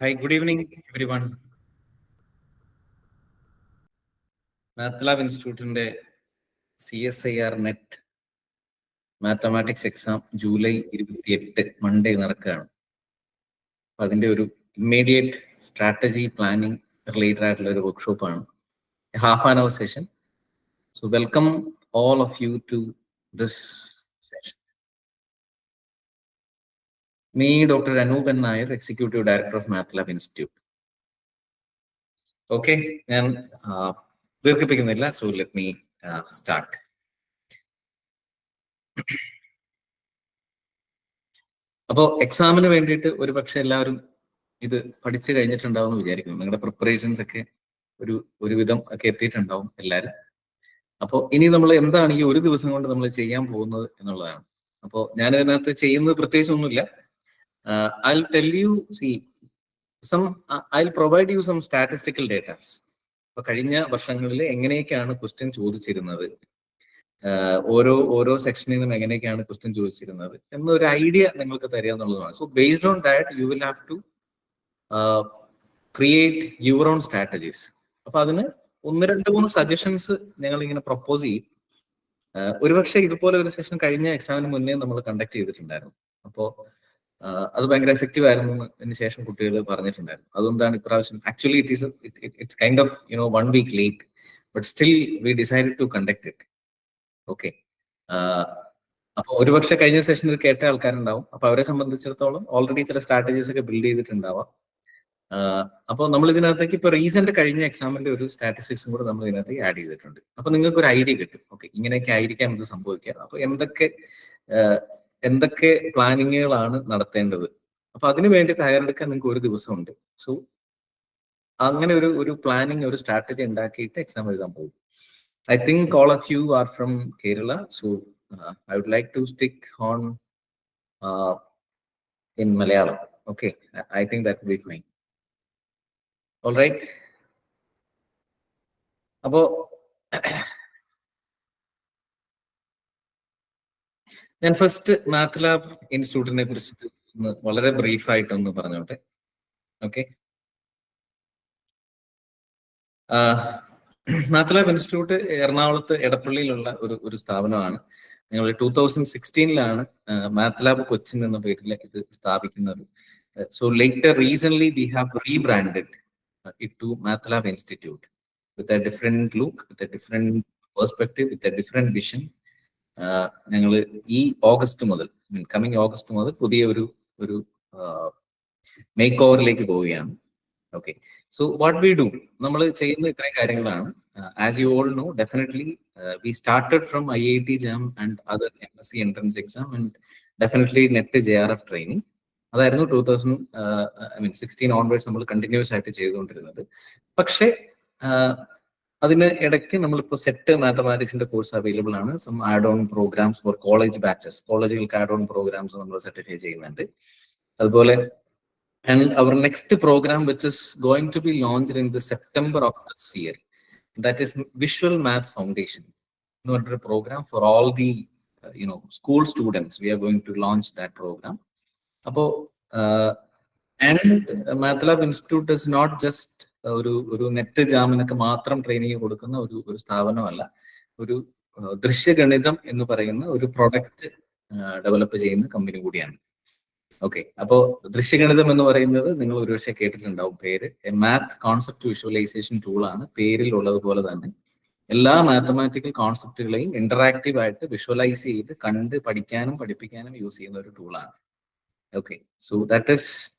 Hi, good evening, everyone. മാത്ലാബ് ഇൻസ്റ്റിറ്റ്യൂട്ടിന്റെ CSIR net mathematics exam July 28 Monday നടക്കുകയാണ്. അപ്പൊ അതിന്റെ ഒരു ഇമ്മീഡിയറ്റ് സ്ട്രാറ്റജി പ്ലാനിങ് റിലേറ്റഡ് ആയിട്ടുള്ള ഒരു വർക്ക്ഷോപ്പാണ്, half an hour session. So welcome all of you to this session. Me, Dr. Anupan Nair, Executive Director of MATLAB Institute. Okay, ഞാൻ ദീർഘിപ്പിക്കുന്നില്ല. So let me start. അപ്പോൾ എക്സാമിന് വേണ്ടിയിട്ട് ഒരുപക്ഷെ എല്ലാവരും ഇത് പഠിച്ചു കഴിഞ്ഞിട്ടുണ്ടാവും എന്ന് വിചാരിക്കുന്നു. നിങ്ങളുടെ പ്രിപ്പറേഷൻസ് ഒക്കെ ഒരുവിധം ഒക്കെ എത്തിയിട്ടുണ്ടാവും എല്ലാവരും. അപ്പോൾ ഇനി നമ്മൾ എന്താണ് ഈ ഒരു ദിവസം കൊണ്ട് നമ്മൾ ചെയ്യാൻ പോകുന്നത് എന്നുള്ളതാണ്. അപ്പോൾ ഞാൻ ഇതിനകത്ത് ചെയ്യുന്നത് പ്രത്യേകിച്ച് ഒന്നുമില്ല. I'll tell you, I'll provide you some statistical data. അപ്പൊ കഴിഞ്ഞ വർഷങ്ങളിൽ എങ്ങനെയൊക്കെയാണ് ക്വസ്റ്റ്യൻ ചോദിച്ചിരുന്നത്, ഓരോ സെക്ഷനിൽ നിന്നും എങ്ങനെയൊക്കെയാണ് ക്വസ്റ്റ്യൻ ചോദിച്ചിരുന്നത് എന്നൊരു ഐഡിയ നിങ്ങൾക്ക് തരിക എന്നുള്ളതാണ്. So based on that you will have to create your own strategies. അപ്പൊ അതിന് 1-2-3 സജഷൻസ് ഞങ്ങൾ ഇങ്ങനെ പ്രപ്പോസ് ചെയ്യും. ഒരുപക്ഷെ ഇതുപോലെ ഒരു സെഷൻ കഴിഞ്ഞ എക്സാമിന് മുന്നേ നമ്മൾ കണ്ടക്ട് ചെയ്തിട്ടുണ്ടായിരുന്നു. അപ്പോൾ അത് ഭയങ്കര എഫക്റ്റീവ് ആയിരുന്നു എന്നതിന് ശേഷം കുട്ടികൾ പറഞ്ഞിട്ടുണ്ടായിരുന്നു. അതുകൊണ്ടാണ് ഇപ്രാവശ്യം actually it's kind of 1 week late, but still we decided to conduct it. Okay, അപ്പൊ ഒരുപക്ഷെ കഴിഞ്ഞ സെഷനിൽ കേട്ട ആൾക്കാരുണ്ടാവും. അപ്പൊ അവരെ സംബന്ധിച്ചിടത്തോളം ഓൾറെഡി ചില സ്ട്രാറ്റജീസ് ഒക്കെ ബിൽഡ് ചെയ്തിട്ടുണ്ടാവാം. അപ്പോൾ നമ്മൾ ഇതിനകത്തേക്ക് ഇപ്പൊ റീസെന്റ് കഴിഞ്ഞ എക്സാമിന്റെ ഒരു സ്റ്റാറ്റിസ്റ്റിക്സും കൂടെ നമ്മൾ ഇതിനകത്തേക്ക് ആഡ് ചെയ്തിട്ടുണ്ട്. അപ്പൊ നിങ്ങൾക്ക് ഒരു ഐഡിയ കിട്ടും. ഓക്കെ, ഇങ്ങനെയൊക്കെ ആയിരിക്കാം ഇത് സംഭവിക്കുക. അപ്പൊ എന്തൊക്കെ പ്ലാനിങ്ങുകളാണ് നടത്തേണ്ടത്, അപ്പൊ അതിനു വേണ്ടി തയ്യാറെടുക്കാൻ നിങ്ങൾക്ക് ഒരു ദിവസമുണ്ട്. സോ അങ്ങനെ ഒരു പ്ലാനിങ്, ഒരു സ്ട്രാറ്റജി ഉണ്ടാക്കിയിട്ട് എക്സാം എഴുതാൻ പോകും. I think all of you are from Kerala, so I would like to stick on in Malayalam. Okay, I think that will be fine. All right. അപ്പോ ഞാൻ ഫസ്റ്റ് മാത്ലാബ് ഇൻസ്റ്റിറ്റ്യൂട്ടിനെ കുറിച്ചിട്ട് വളരെ ബ്രീഫായിട്ടൊന്ന് പറഞ്ഞോട്ടെ. ഓക്കെ, മാത്ലാബ് ഇൻസ്റ്റിറ്റ്യൂട്ട് എറണാകുളത്ത് എടപ്പള്ളിയിലുള്ള ഒരു സ്ഥാപനമാണ്. ഞങ്ങൾ 2016 മാത്ലാബ് കൊച്ചിൻ എന്ന പേരിൽ ഇത് സ്ഥാപിക്കുന്നത്. So later recent we have rebranded it to MATLAB Institute with a different look, with a different perspective, with a different vision. ഞങ്ങൾ ഈ കമ്മിങ് ഓഗസ്റ്റ് മുതൽ പുതിയ ഒരു മേക്ക് ഓവറിലേക്ക് പോവുകയാണ്. Okay, so what we do, നമ്മൾ ചെയ്യുന്ന ഇത്രയും കാര്യങ്ങളാണ്. As you all no, definitely we started from IIT JAM and other MSc entrance exam and definitely net JRF training. അതായിരുന്നു 2016 ഓൺവേർഡ്സ് നമ്മൾ കണ്ടിന്യൂസ് ആയിട്ട് ചെയ്തുകൊണ്ടിരുന്നത്. പക്ഷേ അതിന് ഇടയ്ക്ക് നമ്മളിപ്പോൾ സെറ്റ് മാത്തമാറ്റിക്സിന്റെ കോഴ്സ് അവൈലബിൾ ആണ്. Some add on programs for college batches, കോളേജുകൾക്ക് ആഡ് ഓൺ പ്രോഗ്രാംസ് നമ്മൾ സർട്ടിഫൈ ചെയ്യുന്നുണ്ട്. അതുപോലെ and our next program, which is going to be launched in the September of this year, that is Visual Math Foundation. Another program for all the school students. We are going to launch that program. And MATLAB Institute is not just ഒരു net ജാമിനൊക്കെ മാത്രം training കൊടുക്കുന്ന ഒരു സ്ഥാപനമല്ല. ഒരു ദൃശ്യഗണിതം എന്ന് പറയുന്ന ഒരു product develop ചെയ്യുന്ന company കൂടിയാണ്. ഓക്കെ, അപ്പോ ദൃശ്യഗണിതം എന്ന് പറയുന്നത് നിങ്ങൾ ഒരുപക്ഷെ കേട്ടിട്ടുണ്ടാവും പേര്. മാത്ത് കോൺസെപ്റ്റ് വിഷ്വലൈസേഷൻ ടൂൾ ആണ്. പേരിൽ ഉള്ളതുപോലെ തന്നെ എല്ലാ മാത്തമാറ്റിക്കൽ കോൺസെപ്റ്റുകളെയും ഇന്ററാക്റ്റീവ് ആയിട്ട് വിഷ്വലൈസ് ചെയ്ത് കണ്ട് പഠിക്കാനും പഠിപ്പിക്കാനും യൂസ് ചെയ്യുന്ന ഒരു ടൂളാണ്. Okay, so that is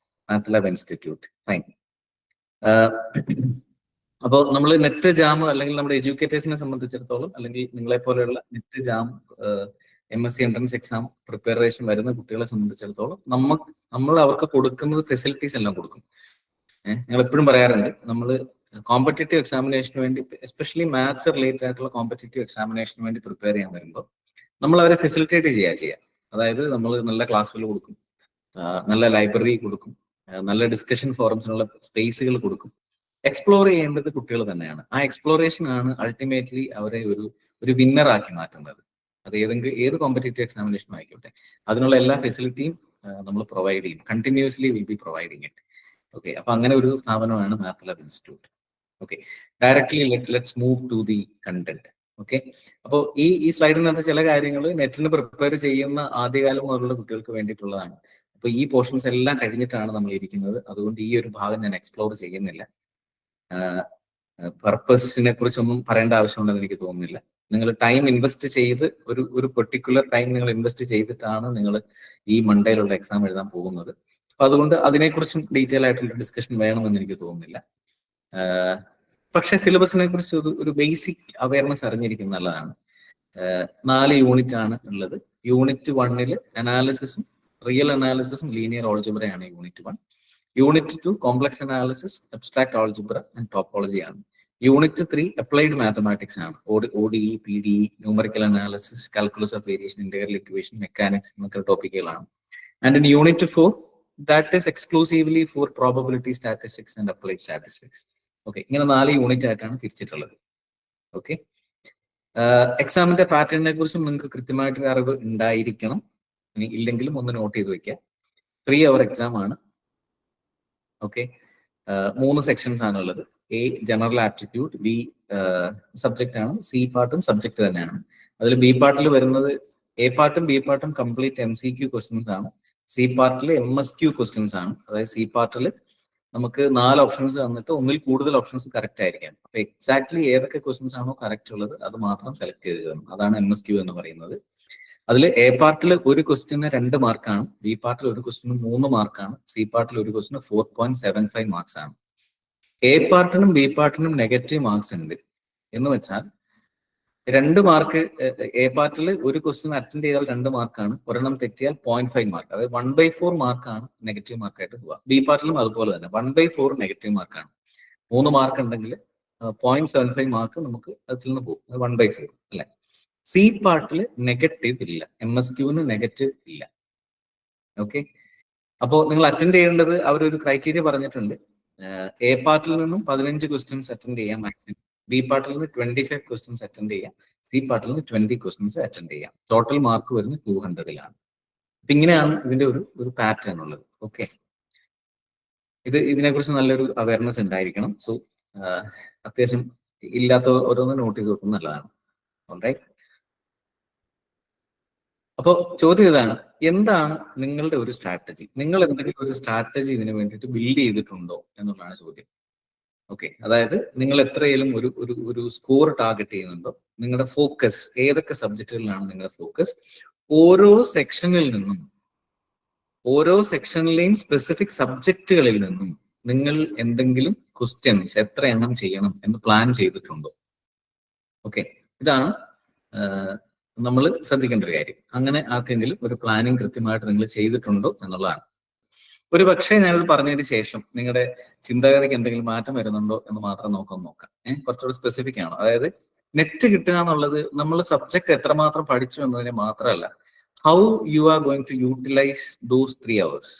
MATLAB Institute. Fine. അപ്പോൾ നമ്മൾ നെറ്റ് ജാം അല്ലെങ്കിൽ നമ്മുടെ എഡ്യൂക്കേറ്റേഴ്സിനെ സംബന്ധിച്ചിടത്തോളം, അല്ലെങ്കിൽ നിങ്ങളെ പോലെയുള്ള net jam MSc entrance exam preparation വരുന്ന കുട്ടികളെ സംബന്ധിച്ചിടത്തോളം നമ്മൾ അവർക്ക് കൊടുക്കുന്നത് ഫെസിലിറ്റീസ് എല്ലാം കൊടുക്കും. ഞങ്ങൾ എപ്പോഴും പറയാറുണ്ട്, നമ്മൾ കോമ്പറ്റേറ്റീവ് എക്സാമിനേഷന് വേണ്ടി, എസ്പെഷ്യലി മാത്സ് റിലേറ്റഡ് ആയിട്ടുള്ള കോമ്പറ്റേറ്റീവ് എക്സാമിനേഷന് വേണ്ടി പ്രിപ്പയർ ചെയ്യാൻ വരുമ്പോൾ നമ്മൾ അവരെ ഫെസിലിറ്റേറ്റ് ചെയ്യാം. അതായത് നമ്മൾ നല്ല ക്ലാസ്സുകൾ കൊടുക്കും, നല്ല ലൈബ്രറി കൊടുക്കും, നല്ല ഡിസ്കഷൻ ഫോറംസിനുള്ള സ്പേസുകൾ കൊടുക്കും. എക്സ്പ്ലോർ ചെയ്യേണ്ടത് കുട്ടികൾ തന്നെയാണ്. ആ എക്സ്പ്ലോറേഷൻ ആണ് അൾട്ടിമേറ്റ്ലി അവരെ ഒരു വിന്നറാക്കി മാറ്റുന്നത്. അത് ഏത് കോമ്പറ്റേറ്റീവ് എക്സാമിനേഷൻ ആയിക്കോട്ടെ, അതിനുള്ള എല്ലാ ഫെസിലിറ്റിയും നമ്മൾ പ്രൊവൈഡ് ചെയ്യും. Continuously will be providing it. Okay, അപ്പൊ അങ്ങനെ ഒരു സ്ഥാപനമാണ് MATLAB Institute. Okay, directly let's move to the content. Okay, അപ്പോൾ ഈ സ്ലൈഡിനകത്ത് ചില കാര്യങ്ങൾ നെറ്റിന് പ്രിപ്പയർ ചെയ്യുന്ന ആദ്യകാലം മുതലുള്ള കുട്ടികൾക്ക് വേണ്ടിയിട്ടുള്ളതാണ്. അപ്പൊ ഈ പോർഷൻസ് എല്ലാം കഴിഞ്ഞിട്ടാണ് നമ്മൾ ഇരിക്കുന്നത്, അതുകൊണ്ട് ഈ ഒരു ഭാഗം ഞാൻ എക്സ്പ്ലോർ ചെയ്യുന്നില്ല. പർപ്പസിനെ കുറിച്ചൊന്നും പറയേണ്ട ആവശ്യമുണ്ടെന്ന് എനിക്ക് തോന്നുന്നില്ല. നിങ്ങൾ ടൈം ഇൻവെസ്റ്റ് ചെയ്ത് ഒരു പെർട്ടിക്കുലർ ടൈം നിങ്ങൾ ഇൻവെസ്റ്റ് ചെയ്തിട്ടാണ് നിങ്ങൾ ഈ മൺഡേയിലുള്ള എക്സാം എഴുതാൻ പോകുന്നത്. അപ്പൊ അതുകൊണ്ട് അതിനെക്കുറിച്ചും ഡീറ്റെയിൽ ആയിട്ടുള്ള ഡിസ്കഷൻ വേണമെന്ന് എനിക്ക് തോന്നുന്നില്ല. പക്ഷെ സിലബസിനെ കുറിച്ച് ഒരു ബേസിക് അവയർനെസ് അറിഞ്ഞിരിക്കുന്ന നല്ലതാണ്. 4 യൂണിറ്റ് ആണ് ഉള്ളത്. യൂണിറ്റ് 1 അനാലിസിസും റിയൽ അനാലിസിസും ലീനിയർ ഓൾജിബ്രയാണ് unit 1. Unit 2 complex analysis, abstract algebra and topology ആണ്. യൂണിറ്റ് 3 അപ്ലൈഡ് മാത്തമാറ്റിക്സ് ആണ്. ODE, PDE, numerical analysis, calculus of variation, integral equation, mechanics എന്നൊക്കെ ടോപ്പിക്കുകളാണ്. And in unit 4 that is exclusively for probability statistics and applied statistics. Okay, ഇങ്ങനെ 4 unit ആയിട്ടാണ് തിരിച്ചിട്ടുള്ളത്. Okay, എക്സാമിന്റെ പാറ്റേണിനെ കുറിച്ചും നിങ്ങൾക്ക് കൃത്യമായിട്ടൊരു അറിവ് ഉണ്ടായിരിക്കണം. ഇനി ഇല്ലെങ്കിലും ഒന്ന് നോട്ട് ചെയ്ത് വെക്കുക. 3 hour എക്സാം ആണ്. ഓക്കെ, 3 സെക്ഷൻസ് ആണുള്ളത്. A general aptitude, B subject ആണ്, C പാർട്ടും സബ്ജക്ട് തന്നെയാണ്. അതിൽ B പാർട്ടിൽ വരുന്നത് A പാർട്ടും B പാർട്ടും കംപ്ലീറ്റ് MCQ ക്വസ്റ്റ്യൻസ് ആണ്. C പാർട്ടിൽ MSQ ക്വസ്റ്റ്യൻസ് ആണ്. അതായത് C പാർട്ടിൽ നമുക്ക് 4 ഓപ്ഷൻസ് തന്നിട്ട് ഒന്നിൽ കൂടുതൽ ഓപ്ഷൻസ് കറക്റ്റ് ആയിരിക്കാം. അപ്പൊ എക്സാക്ട്ലി ഏതൊക്കെ ക്വസ്റ്റ്യൻസ് ആണോ കറക്റ്റ് ഉള്ളത് അത് മാത്രം സെലക്ട് ചെയ്ത് തരണം. അതാണ് MSQ എന്ന് പറയുന്നത്. അതിൽ A പാർട്ടിൽ ഒരു ക്വസ്റ്റ്യന് 2 മാർക്കാണ്, B പാർട്ടിൽ ഒരു ക്വസ്റ്റ്യന് 3 മാർക്കാണ്, C പാർട്ടിൽ ഒരു ക്വസ്റ്റ്യന് 4.75 മാർക്സ് ആണ്. A പാർട്ടിനും B പാർട്ടിനും നെഗറ്റീവ് മാർക്സ് ഉണ്ട്. എന്ന് വെച്ചാൽ 2 മാർക്ക് A പാർട്ടിൽ ഒരു ക്വസ്റ്റ്യൻ അറ്റൻഡ് ചെയ്താൽ 2 മാർക്കാണ്, ഒരെണ്ണം തെറ്റിയാൽ 0.5 മാർക്ക്, അതായത് 1/4 മാർക്കാണ് നെഗറ്റീവ് മാർക്കായിട്ട് പോവുക. B പാർട്ടിലും അതുപോലെ തന്നെ 1/4 നെഗറ്റീവ് മാർക്കാണ്. 3 മാർക്ക് ഉണ്ടെങ്കിൽ 0.75 മാർക്ക് നമുക്ക് അതിൽ നിന്ന് പോകും, 1/4 അല്ലെ. C പാർട്ടിൽ നെഗറ്റീവ് ഇല്ല, MSQന് നെഗറ്റീവ് ഇല്ല. ഓക്കെ, അപ്പോൾ നിങ്ങൾ അറ്റൻഡ് ചെയ്യേണ്ടത് അവരൊരു ക്രൈറ്റീരിയ പറഞ്ഞിട്ടുണ്ട്. A പാർട്ടിൽ നിന്നും 15 ക്വസ്റ്റ്യൻസ് അറ്റൻഡ് ചെയ്യാം മാക്സിമം, B പാർട്ടിൽ നിന്ന് 25 ക്വസ്റ്റ്യൻസ് അറ്റൻഡ് ചെയ്യാം, C പാർട്ടിൽ നിന്ന് 20 ക്വസ്റ്റ്യൻസ് അറ്റൻഡ് ചെയ്യാം. ടോട്ടൽ മാർക്ക് വരുന്നത് 200-ലാണ്. അപ്പൊ ഇങ്ങനെയാണ് ഇതിന്റെ ഒരു പാറ്റേൺ ഉള്ളത്. ഓക്കെ, ഇതിനെക്കുറിച്ച് നല്ലൊരു അവയർനെസ് ഉണ്ടായിരിക്കണം. സോ അത്യാവശ്യം ഇല്ലാത്ത ഓരോന്ന് നോട്ട് ചെയ്ത് വെക്കുന്നത് നല്ലതാണ്. ഓൾറൈറ്റ്, അപ്പോൾ ചോദ്യം ഇതാണ്, എന്താണ് നിങ്ങളുടെ ഒരു സ്ട്രാറ്റജി? നിങ്ങൾ എന്തെങ്കിലും ഒരു സ്ട്രാറ്റജി ഇതിനു വേണ്ടിയിട്ട് ബിൽഡ് ചെയ്തിട്ടുണ്ടോ എന്നുള്ളതാണ് ചോദ്യം. ഓക്കെ, അതായത് നിങ്ങൾ എത്രയും ഒരു സ്കോർ ടാർഗറ്റ് ചെയ്യുന്നുണ്ടോ? നിങ്ങളുടെ ഫോക്കസ് ഏതൊക്കെ സബ്ജക്റ്റുകളിലാണ് നിങ്ങളുടെ ഫോക്കസ്? ഓരോ സെക്ഷനിലെയും സ്പെസിഫിക് സബ്ജക്റ്റുകളിൽ നിന്നും നിങ്ങൾ എന്തെങ്കിലും ക്വസ്റ്റ്യൻസ് എത്ര എണ്ണം ചെയ്യണം എന്ന് പ്ലാൻ ചെയ്തിട്ടുണ്ടോ? ഓക്കെ, ഇതാണ് നമ്മൾ ശ്രദ്ധിക്കേണ്ട ഒരു കാര്യം. അങ്ങനെ ആർക്കെങ്കിലും ഒരു പ്ലാനിങ് കൃത്യമായിട്ട് നിങ്ങൾ ചെയ്തിട്ടുണ്ടോ എന്നുള്ളതാണ്. ഒരു പക്ഷേ ഞാനിത് പറഞ്ഞതിന് ശേഷം നിങ്ങളുടെ ചിന്താഗതിക്ക് എന്തെങ്കിലും മാറ്റം വരുന്നുണ്ടോ എന്ന് മാത്രം നോക്കാം. കുറച്ചുകൂടി സ്പെസിഫിക് ആണ്. അതായത് നെറ്റ് കിട്ടുക എന്നുള്ളത് നമ്മൾ സബ്ജക്ട് എത്രമാത്രം പഠിച്ചു എന്നതിനെ മാത്രമല്ല, how you are going to utilise those 3 hours.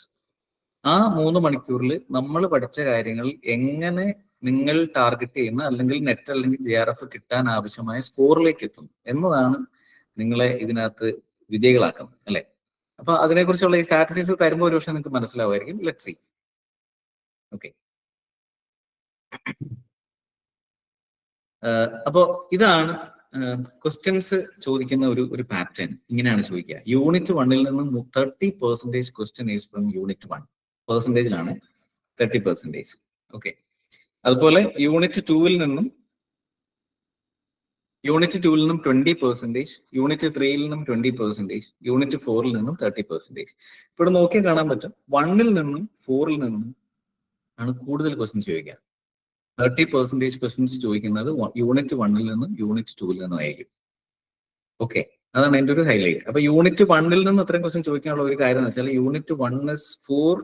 ആ 3 മണിക്കൂറിൽ നമ്മൾ പഠിച്ച കാര്യങ്ങൾ എങ്ങനെ നിങ്ങൾ ടാർഗറ്റ് ചെയ്യുന്ന അല്ലെങ്കിൽ നെറ്റ് അല്ലെങ്കിൽ JRF കിട്ടാൻ ആവശ്യമായ സ്കോറിലേക്ക് എത്തും എന്നതാണ് നിങ്ങളെ ഇതിനകത്ത് വിജയികളാക്കുന്നത്, അല്ലെ? അപ്പൊ അതിനെക്കുറിച്ചുള്ള ഈ സ്റ്റാറ്റിസ്റ്റിക്സ് തരുമ്പോൾ ഒരു പക്ഷേ നിങ്ങൾക്ക് മനസ്സിലാവുമായിരിക്കും. Let's see. ഓക്കെ, അപ്പോ ഇതാണ് ക്വസ്റ്റ്യൻസ് ചോദിക്കുന്ന ഒരു പാറ്റേൺ. ഇങ്ങനെയാണ് ചോദിക്കുക. യൂണിറ്റ് 1 നിന്നും 30% question is from unit 1. പെർസെന്റേജിലാണ് 30%. Okay, അതുപോലെ യൂണിറ്റ് 2 നിന്നും 20%, യൂണിറ്റ് 3 നിന്നും 20%, യൂണിറ്റ് 4 നിന്നും 30%. ഇവിടെ നോക്കിയാൽ കാണാൻ പറ്റും 1 നിന്നും 4 നിന്നും ആണ് കൂടുതൽ ക്വസ്റ്റ്യൻസ് ചോദിക്കുക. 30% ക്വസ്റ്റ്യൻസ് ചോദിക്കുന്നത് യൂണിറ്റ് 1 നിന്നും യൂണിറ്റ് 2 നിന്നും ആയിരിക്കും. ഓക്കെ, അതാണ് എൻ്റെ ഒരു ഹൈലൈറ്റ്. അപ്പൊ യൂണിറ്റ് 1 നിന്ന് അത്രയും ക്വസ്റ്റ്യൻ ചോദിക്കാനുള്ള ഒരു കാര്യം എന്ന് വെച്ചാൽ യൂണിറ്റ് 1 is for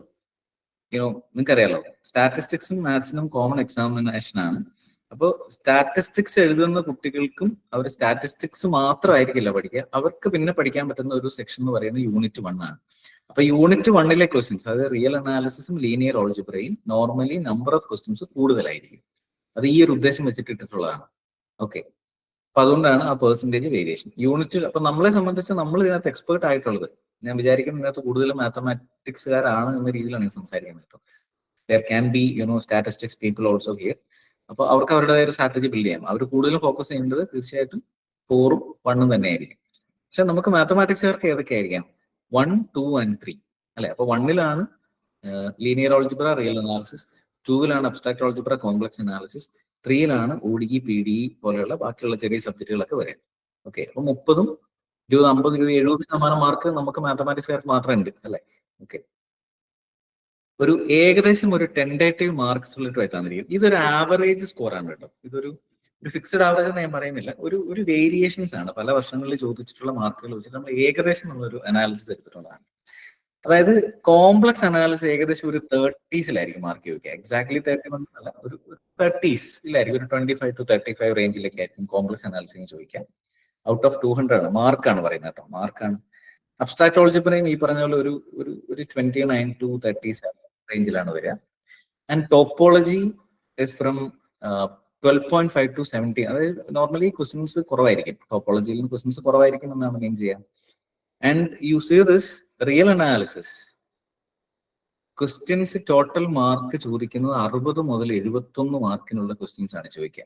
നിങ്ങൾക്കറിയാലോ, സ്റ്റാറ്റിസ്റ്റിക്സും മാത്സിനും കോമൺ എക്സാമിനേഷൻ ആണ്. അപ്പോൾ സ്റ്റാറ്റിസ്റ്റിക്സ് എഴുതുന്ന കുട്ടികൾക്കും അവർ സ്റ്റാറ്റിസ്റ്റിക്സ് മാത്രമായിരിക്കില്ല പഠിക്കുക, അവർക്ക് പിന്നെ പഠിക്കാൻ പറ്റുന്ന ഒരു സെക്ഷൻ എന്ന് പറയുന്നത് യൂണിറ്റ് 1 ആണ്. അപ്പൊ യൂണിറ്റ് 1 ക്വസ്റ്റ്യൻസ്, അതായത് റിയൽ അനാലിസിസും ലീനിയർ ഓൾജിബ്രയും നോർമലി നമ്പർ ഓഫ് ക്വസ്റ്റ്യൻസ് കൂടുതലായിരിക്കും. അത് ഈ ഒരു ഉദ്ദേശം വെച്ചിട്ടിട്ടുള്ളതാണ്. ഓക്കെ, അപ്പൊ അതുകൊണ്ടാണ് ആ പെർസെന്റേജ് വേരിയേഷൻ. യൂണിറ്റ് അപ്പൊ നമ്മളെ സംബന്ധിച്ച് നമ്മൾ ഇതിനകത്ത് എക്സ്പേർട്ട് ആയിട്ടുള്ളത്, ഞാൻ വിചാരിക്കുന്ന ഇതിനകത്ത് കൂടുതലും മാത്തമാറ്റിക്സുകാരാണ് എന്ന രീതിയിലാണ് ഞാൻ സംസാരിക്കുന്നത് കേട്ടോ. There can be statistics people also here. അപ്പോൾ അവർക്ക് അവരുടേതായ ഒരു സ്ട്രാറ്റജി ബിൽഡ് ചെയ്യാം. അവർ കൂടുതലും ഫോക്കസ് ചെയ്യേണ്ടത് തീർച്ചയായിട്ടും 4ഉം 1ഉം തന്നെ ആയിരിക്കും. പക്ഷെ നമുക്ക് മാത്തമാറ്റിക്സുകാർക്ക് ഏതൊക്കെ ആയിരിക്കാം? 1, 2 and 3 അല്ലെ? അപ്പൊ 1ലാണ് ലീനിയർ ഓൾജിബ്ര, റിയൽ അനാലിസിസ്, 2ലാണ് അബ്സ്ട്രാക്ട് ഓൾജിബ്ര, കോംപ്ലക്സ് അനാലിസിസ്, 3ലാണ് ODE, PDE പോലെയുള്ള ബാക്കിയുള്ള ചെറിയ സബ്ജക്റ്റുകളൊക്കെ വരാം. ഓക്കെ, അപ്പൊ 30, 20, 50, 70% മാർക്ക് നമുക്ക് മാത്തമാറ്റിക്സുകാർക്ക് മാത്രമേ ഉണ്ട് അല്ലെ? ഓക്കെ, ഒരു ഏകദേശം ഒരു ടെൻഡേറ്റീവ് മാർക്ക് സ്പ്ലിറ്റ് ആയിട്ടാണ്. ഇതൊരു ആവറേജ് സ്കോർ ആണ് കേട്ടോ. ഇതൊരു ഫിക്സഡ് ആവറേജ് എന്ന് ഞാൻ പറയുന്നില്ല, ഒരു വേരിയേഷൻസ് ആണ്. പല വർഷങ്ങളിൽ ചോദിച്ചിട്ടുള്ള മാർക്കുകൾ വെച്ചിട്ട് നമ്മൾ ഏകദേശം നമ്മളൊരു അനാലിസിസ് എടുത്തിട്ടുള്ളതാണ്. അതായത് കോംപ്ലക്സ് അനാലിസിസ് ഏകദേശം ഒരു 30s മാർക്ക് ചോദിക്കുക. എക്സാക്ട്ലി 31 അല്ല, ഒരു 30s ഒരു 25 to 35 റേഞ്ചിലൊക്കെ ആയിരിക്കും കോംപ്ലക്സ് അനാലിസിസ് ചോദിക്കാം. ഔട്ട് ഓഫ് 200 ആണ്, മാർക്കാണ് പറയുന്നത് കേട്ടോ, മാർക്കാണ്. അബ്സ്ട്രാക്ട് ഓൾജിബ്രയും ഈ പറഞ്ഞ പോലെ ഒരു 29 to 37 റേഞ്ചിലാണ് വരിക. And topology is from 12.5 to 17. അതായത് നോർമലി ക്വസ്റ്റ്യൻസ് കുറവായിരിക്കും, ടോപ്പോളജിയിലും ക്വസ്റ്റ്യൻസ് കുറവായിരിക്കും എന്നാണ് മെയിൻ ചെയ്യാം. And you see this real analysis questions total mark ചോദിക്കുന്നത് 60 മുതൽ 71 മാർക്കിനുള്ള ക്വസ്റ്റ്യൻസ് ആണ് ചോദിക്കുക.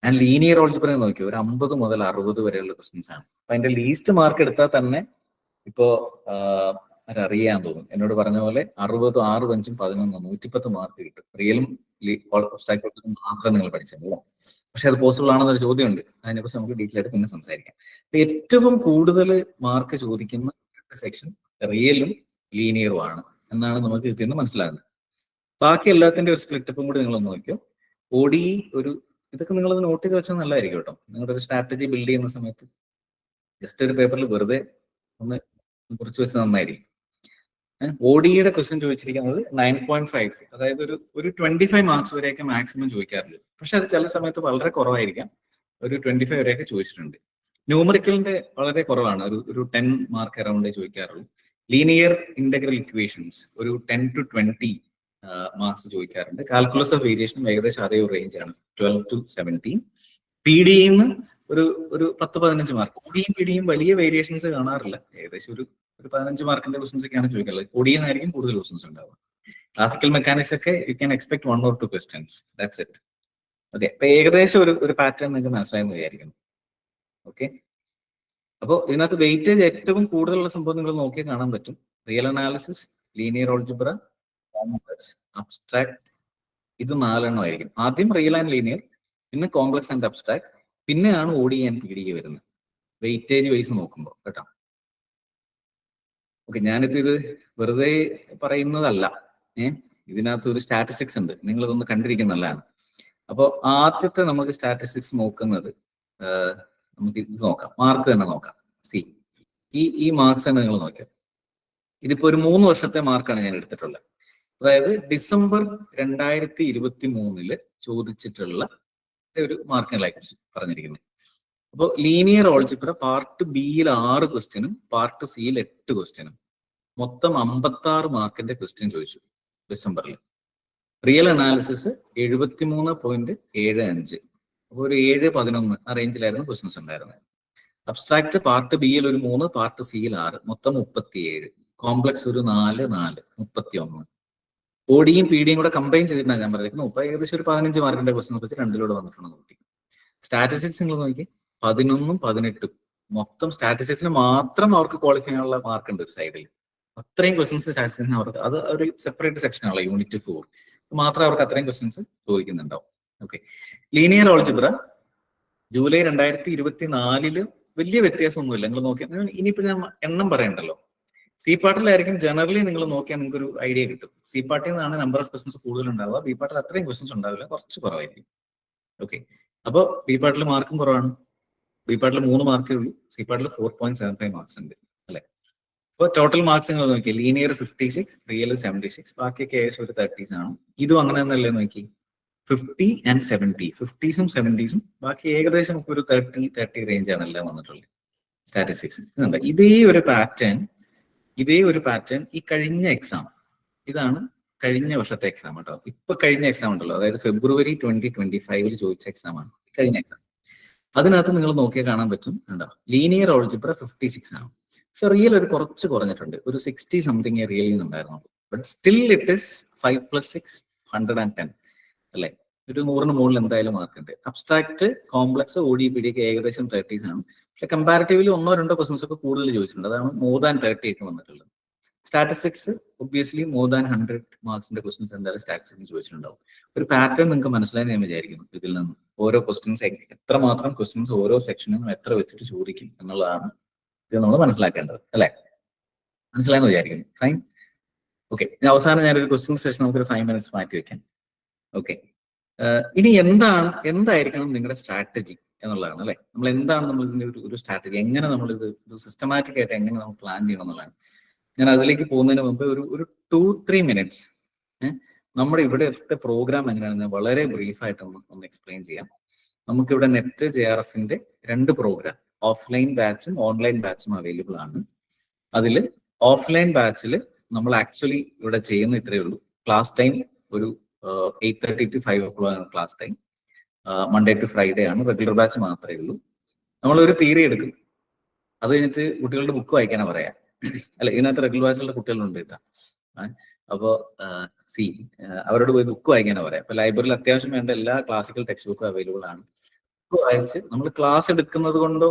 ആൻഡ് ലീനിയർ ഓൾജിബ്ര നോക്കി ഒരു 50 മുതൽ 60 വരെയുള്ള ക്വസ്റ്റ്യൻസ് ആണ്. അപ്പൊ അതിന്റെ ലീസ്റ്റ് മാർക്ക് എടുത്താൽ തന്നെ ഇപ്പോ അറിയാൻ തോന്നും, എന്നോട് പറഞ്ഞ പോലെ 60, 6, 5, 11, 110 മാർക്ക് കിട്ടും. റിയലും മാത്രം നിങ്ങൾ പഠിച്ചല്ലോ. പക്ഷെ അത് പോസിബിൾ ആണെന്നൊരു ചോദ്യമുണ്ട്. അതിനെക്കുറിച്ച് നമുക്ക് ഡീറ്റെയിൽ ആയിട്ട് പിന്നെ സംസാരിക്കാം. അപ്പൊ ഏറ്റവും കൂടുതൽ മാർക്ക് ചോദിക്കുന്ന സെക്ഷൻ റിയലും ലീനിയറും ആണ് എന്നാണ് നമുക്ക് ഇതിൽ നിന്ന് മനസ്സിലാകുന്നത്. ബാക്കി എല്ലാത്തിന്റെ ഒരു സ്പ്ലിറ്റപ്പും കൂടി നിങ്ങളൊന്ന് നോക്കിയോ. ODE ഇതൊക്കെ നിങ്ങളത് നോട്ട് ചെയ്ത് വെച്ചാൽ നല്ലതായിരിക്കും കേട്ടോ. നിങ്ങളുടെ ഒരു സ്ട്രാറ്റജി ബിൽഡ് ചെയ്യുന്ന സമയത്ത് ജസ്റ്റ് ഒരു പേപ്പറിൽ വെറുതെ ഒന്ന് കുറിച്ച് വെച്ച് നന്നായിരിക്കും. ODEയുടെ ക്വസ്റ്റ്യൻ ചോദിച്ചിരിക്കുന്നത് 9.5, അതായത് ഒരു 25 മാർക്സ് വരെയൊക്കെ മാക്സിമം ചോദിക്കാറുണ്ട്. പക്ഷെ അത് ചില സമയത്ത് വളരെ കുറവായിരിക്കാം, ഒരു 25 വരെയൊക്കെ ചോദിച്ചിട്ടുണ്ട്. ന്യൂമറിക്കലിന്റെ വളരെ കുറവാണ്, ഒരു 10 മാർക്ക് അറൗണ്ടേ ചോദിക്കാറുള്ളൂ. ലീനിയർ ഇന്റഗ്രൽ ഇക്വേഷൻസ് ഒരു 10 to 20 മാർക്സ് ചോദിക്കാറുണ്ട്. കാൽക്കുലസ് ഓഫ് വേരിയേഷനും ഏകദേശം അതേ ഒരു റേഞ്ചാണ്, 12 to 17. PDEന്ന് ഒരു 10-15 മാർക്ക്. ODEയും PDEയും വലിയ വേരിയേഷൻസ് കാണാറില്ല, ഏകദേശം ഒരു 15 മാർക്കിന്റെ ക്വസ്റ്റൻസ് ഒക്കെയാണ് ചോദിക്കാറുള്ളത്. ODEന്നായിരിക്കും കൂടുതൽ ക്വസ്റ്റൻസ് ഉണ്ടാവുക. ക്ലാസിക്കൽ മെക്കാനിക്സ് ഒക്കെ you can expect 1 or 2 questions, that's it. Okay, അപ്പൊ ഏകദേശം ഒരു പാറ്റേൺ നിങ്ങൾക്ക് മനസ്സിലായെന്ന് വിചാരിക്കുന്നു. ഓക്കെ, അപ്പോൾ ഇതിനകത്ത് വെയിറ്റേജ് ഏറ്റവും കൂടുതലുള്ള സംഭവം നിങ്ങൾ നോക്കിയാൽ കാണാൻ പറ്റും. Real analysis, linear algebra, complex, abstract, ഇത് 4 ആയിരിക്കും. ആദ്യം റിയൽ ആൻഡ് ലീനിയർ, പിന്നെ കോംപ്ലക്സ് ആൻഡ് അബ്സ്ട്രാക്ട്, പിന്നെയാണ് ODE ആൻഡ് PDE വരുന്നത് വെയിറ്റേജ് വൈസ് നോക്കുമ്പോൾ കേട്ടോ. ഓക്കെ, ഞാനിപ്പോ ഇത് വെറുതെ പറയുന്നതല്ല, ഇതിനകത്ത് ഒരു സ്റ്റാറ്റിസ്റ്റിക്സ് ഉണ്ട്, നിങ്ങൾ ഇതൊന്ന് കണ്ടിരിക്കുന്നതാണ്. അപ്പോൾ ആദ്യത്തെ നമുക്ക് സ്റ്റാറ്റിസ്റ്റിക്സ് നോക്കുന്നത് നമുക്ക് ഇത് നോക്കാം, മാർക്ക് തന്നെ നോക്കാം. ഈ മാർക്സ് തന്നെ നിങ്ങൾ നോക്കിയാൽ ഇതിപ്പോ ഒരു 3 വർഷത്തെ മാർക്കാണ് ഞാൻ എടുത്തിട്ടുള്ളത്. അതായത് ഡിസംബർ 2023 ചോദിച്ചിട്ടുള്ള ഒരു മാർക്കിനെ കുറിച്ച് പറഞ്ഞിരിക്കുന്നത്. അപ്പോൾ ലീനിയർ ഓൾജിബ്ര പാർട്ട് ബിയിൽ 6 ക്വസ്റ്റ്യനും പാർട്ട് സിയിൽ 8 ക്വസ്റ്റ്യനും, മൊത്തം 56 മാർക്കിന്റെ ക്വസ്റ്റ്യൻ ചോദിച്ചു ഡിസംബറിൽ. റിയൽ അനാലിസിസ് 73.75, അപ്പോൾ ഒരു 7-11 ആ റേഞ്ചിലായിരുന്നു ക്വസ്റ്റ്യൻസ് ഉണ്ടായിരുന്നത്. അബ്സ്ട്രാക്ട് പാർട്ട് ബിയിൽ ഒരു 3, പാർട്ട് സിയിൽ 6, മൊത്തം 37. കോംപ്ലക്സ് ഒരു 4, 31. ODEയും PDEയും കൂടെ കമ്പൈൻ ചെയ്തിട്ടാണ് ഞാൻ പറഞ്ഞിരിക്കുന്നത്. ഇപ്പൊ ഏകദേശം ഒരു 15 മാർക്കിന്റെ ക്വസ്റ്റ്യൻ വെച്ച് 2 വന്നിട്ടുണ്ട് കുട്ടി. സ്റ്റാറ്റിസ്റ്റിക്സ് നിങ്ങൾ നോക്കി 11ഉം 18ഉം, മൊത്തം സ്റ്റാറ്റിസ്റ്റിക്സിന് മാത്രം അവർക്ക് ക്വാളിഫൈ ചെയ്യാനുള്ള മാർക്ക് ഉണ്ട് ഒരു സൈഡിൽ. അത്രയും ക്വസ്റ്റ്യൻസ് സ്റ്റാറ്റിസ്റ്റിക്സിന് അവർക്ക്, അത് ഒരു സെപ്പറേറ്റ് സെക്ഷൻ ആണല്ലോ, യൂണിറ്റ് 4 മാത്രം അവർക്ക് അത്രയും ക്വസ്റ്റ്യൻസ് ചോദിക്കുന്നുണ്ടാവും. ഓക്കെ, ലീനിയർ ഓൾജിബ്ര ജൂലൈ 2024 വലിയ വ്യത്യാസമൊന്നുമില്ല. നിങ്ങൾ നോക്കിയാൽ ഇനിയിപ്പോ ഞാൻ എണ്ണം പറയണ്ടല്ലോ. സി പാർട്ടിലായിരിക്കും ജനറലി നിങ്ങൾ നോക്കിയാൽ നിങ്ങൾക്ക് ഒരു ഐഡിയ കിട്ടും. സി പാർട്ടിൽ നിന്നാണ് നമ്പർ ഓഫ് ക്വസ്റ്റൻസ് കൂടുതൽ ഉണ്ടാവുക, ബി പാർട്ടിൽ അത്രയും ക്വസ്റ്റൻസ് ഉണ്ടാവില്ല, കുറച്ച് കുറവായിരിക്കും. ഓക്കെ, അപ്പോൾ ബി പാർട്ടിൽ മാർക്കും കുറവാണ്. ബി പാർട്ടിൽ 3 മാർക്കേ ഉള്ളൂ, സി പാർട്ടിൽ 4.75 മാർക്സ് ഉണ്ട് അല്ലെ. അപ്പോൾ ടോട്ടൽ മാർക്സ് നിങ്ങൾ നോക്കി, ലീനിയർ 56, റിയൽ 76, ബാക്കിയൊക്കെ ഏകദേശം ഒരു 30s ആണ്. ഇതും അങ്ങനെ തന്നെയല്ലേ നോക്കി, 50 and 70, 50s-ഉം 70s-ഉം, ബാക്കി ഏകദേശം ഒരു 30 റേഞ്ച് ആണ് എല്ലാം വന്നിട്ടുള്ളത് സ്റ്റാറ്റിസ്റ്റിക്സ്. ഇതേ ഒരു പാറ്റേൺ ഈ കഴിഞ്ഞ എക്സാം, ഇതാണ് കഴിഞ്ഞ വർഷത്തെ എക്സാം കേട്ടോ. ഇപ്പൊ കഴിഞ്ഞ എക്സാം ഉണ്ടല്ലോ, അതായത് February 2025 ചോദിച്ച എക്സാം ആണ് കഴിഞ്ഞ എക്സാം. അതിനകത്ത് നിങ്ങൾ നോക്കിയാൽ കാണാൻ പറ്റും, കണ്ടോ, ലീനിയർ ഓൾജിബ്ര 56 ആണ്. പക്ഷെ റിയൽ കുറച്ച് കുറഞ്ഞിട്ടുണ്ട്, ഒരു 60 സംതിങ് റിയലിൽ നിന്നുണ്ടായിരുന്നു. ബട്ട് സ്റ്റിൽ ഇറ്റ് ഇസ് 5 + 6 110 അല്ലെ? ഒരു 100-ന് മുകളിൽ എന്തായാലും മാർക്ക് ഉണ്ട്. അബ്സ്ട്രാക്ട്, കോംപ്ലക്സ്, ODPD ഒക്കെ ഏകദേശം 30s ആണ്. പക്ഷെ കമ്പാരിറ്റീവ്ലി 1-2 ക്വസ്റ്റൻസ് ഒക്കെ കൂടുതൽ ചോദിച്ചിട്ടുണ്ട്. അതാണ് മോർ ദാൻ 30 ഒക്കെ വന്നിട്ടുള്ളത്. സ്റ്റാറ്റിസ്റ്റിക്സ് ഒബ്വിയസ്ലി മോർ ദാൻ 100 മാർക്സിന്റെ ക്വസ്റ്റൻസ് എന്തായാലും സ്റ്റാറ്റിസ്റ്റിക്സ് ചോദിച്ചിട്ടുണ്ടാവും. ഒരു പാറ്റേൺ നിങ്ങൾക്ക് മനസ്സിലായി ഞാൻ വിചാരിക്കുന്നു. ഇതിൽ നിന്ന് ഓരോ ക്വസ്റ്റൻസ് എത്രമാത്രം ക്വസ്റ്റൻസ് ഓരോ സെക്ഷനും എത്ര വെച്ചിട്ട് ചോദിക്കും എന്നുള്ളതാണ് ഇത് നമ്മൾ മനസ്സിലാക്കേണ്ടത്, അല്ലെ? മനസ്സിലായെന്ന് വിചാരിക്കുന്നു. ഫൈൻ. ഓക്കെ, അവസാനം ഞാനൊരു ക്വസ്റ്റ്യൻ സെഷൻ നമുക്കൊരു 5 minutes മാറ്റി വെക്കാം. ഓക്കെ, ഇനി എന്തായിരിക്കണം നിങ്ങളുടെ സ്ട്രാറ്റജി എന്നുള്ളതാണ്, അല്ലെ? നമ്മൾ ഇതിന്റെ ഒരു സ്ട്രാറ്റജി, എങ്ങനെ നമ്മൾ ഇത് ഒരു സിസ്റ്റമാറ്റിക് ആയിട്ട് എങ്ങനെ നമ്മൾ പ്ലാൻ ചെയ്യണം എന്നുള്ളതാണ്. ഞാൻ അതിലേക്ക് പോകുന്നതിന് മുമ്പ് ഒരു 2-3 minutes നമ്മുടെ ഇവിടുത്തെ പ്രോഗ്രാം എങ്ങനെയാണെന്ന് വളരെ ബ്രീഫായിട്ട് ഒന്ന് എക്സ്പ്ലെയിൻ ചെയ്യാം. നമുക്കിവിടെ നെറ്റ് JRFന്റെ 2 പ്രോഗ്രാം, ഓഫ്ലൈൻ ബാച്ചും ഓൺലൈൻ ബാച്ചും അവൈലബിൾ ആണ്. അതിൽ ഓഫ്ലൈൻ ബാച്ചിൽ നമ്മൾ ആക്ച്വലി ഇവിടെ ചെയ്യുന്ന ഇത്രയേ ഉള്ളൂ. ക്ലാസ് ടൈം ഒരു 8:30 to 5 o'clock ആണ് class time. Monday to Friday ആണ്. റെഗുലർ ബാച്ച് മാത്രമേ ഉള്ളൂ. നമ്മളൊരു തിയറി എടുക്കും, അത് കഴിഞ്ഞിട്ട് കുട്ടികളുടെ ബുക്ക് വായിക്കാനാണ് പറയാം. അല്ല, ഇതിനകത്ത് റെഗുലർ ബാച്ചിലുള്ള കുട്ടികളുണ്ട് കേട്ടോ. അപ്പോൾ അവരോട് പോയി ബുക്ക് വായിക്കാനാണ് പറയാം. അപ്പൊ ലൈബ്രറിയിൽ അത്യാവശ്യം വേണ്ട എല്ലാ ക്ലാസിക്കൽ ടെക്സ്റ്റ് ബുക്കും അവൈലബിൾ ആണ്. ബുക്ക് വായിച്ച് നമ്മൾ ക്ലാസ് എടുക്കുന്നത് കൊണ്ടോ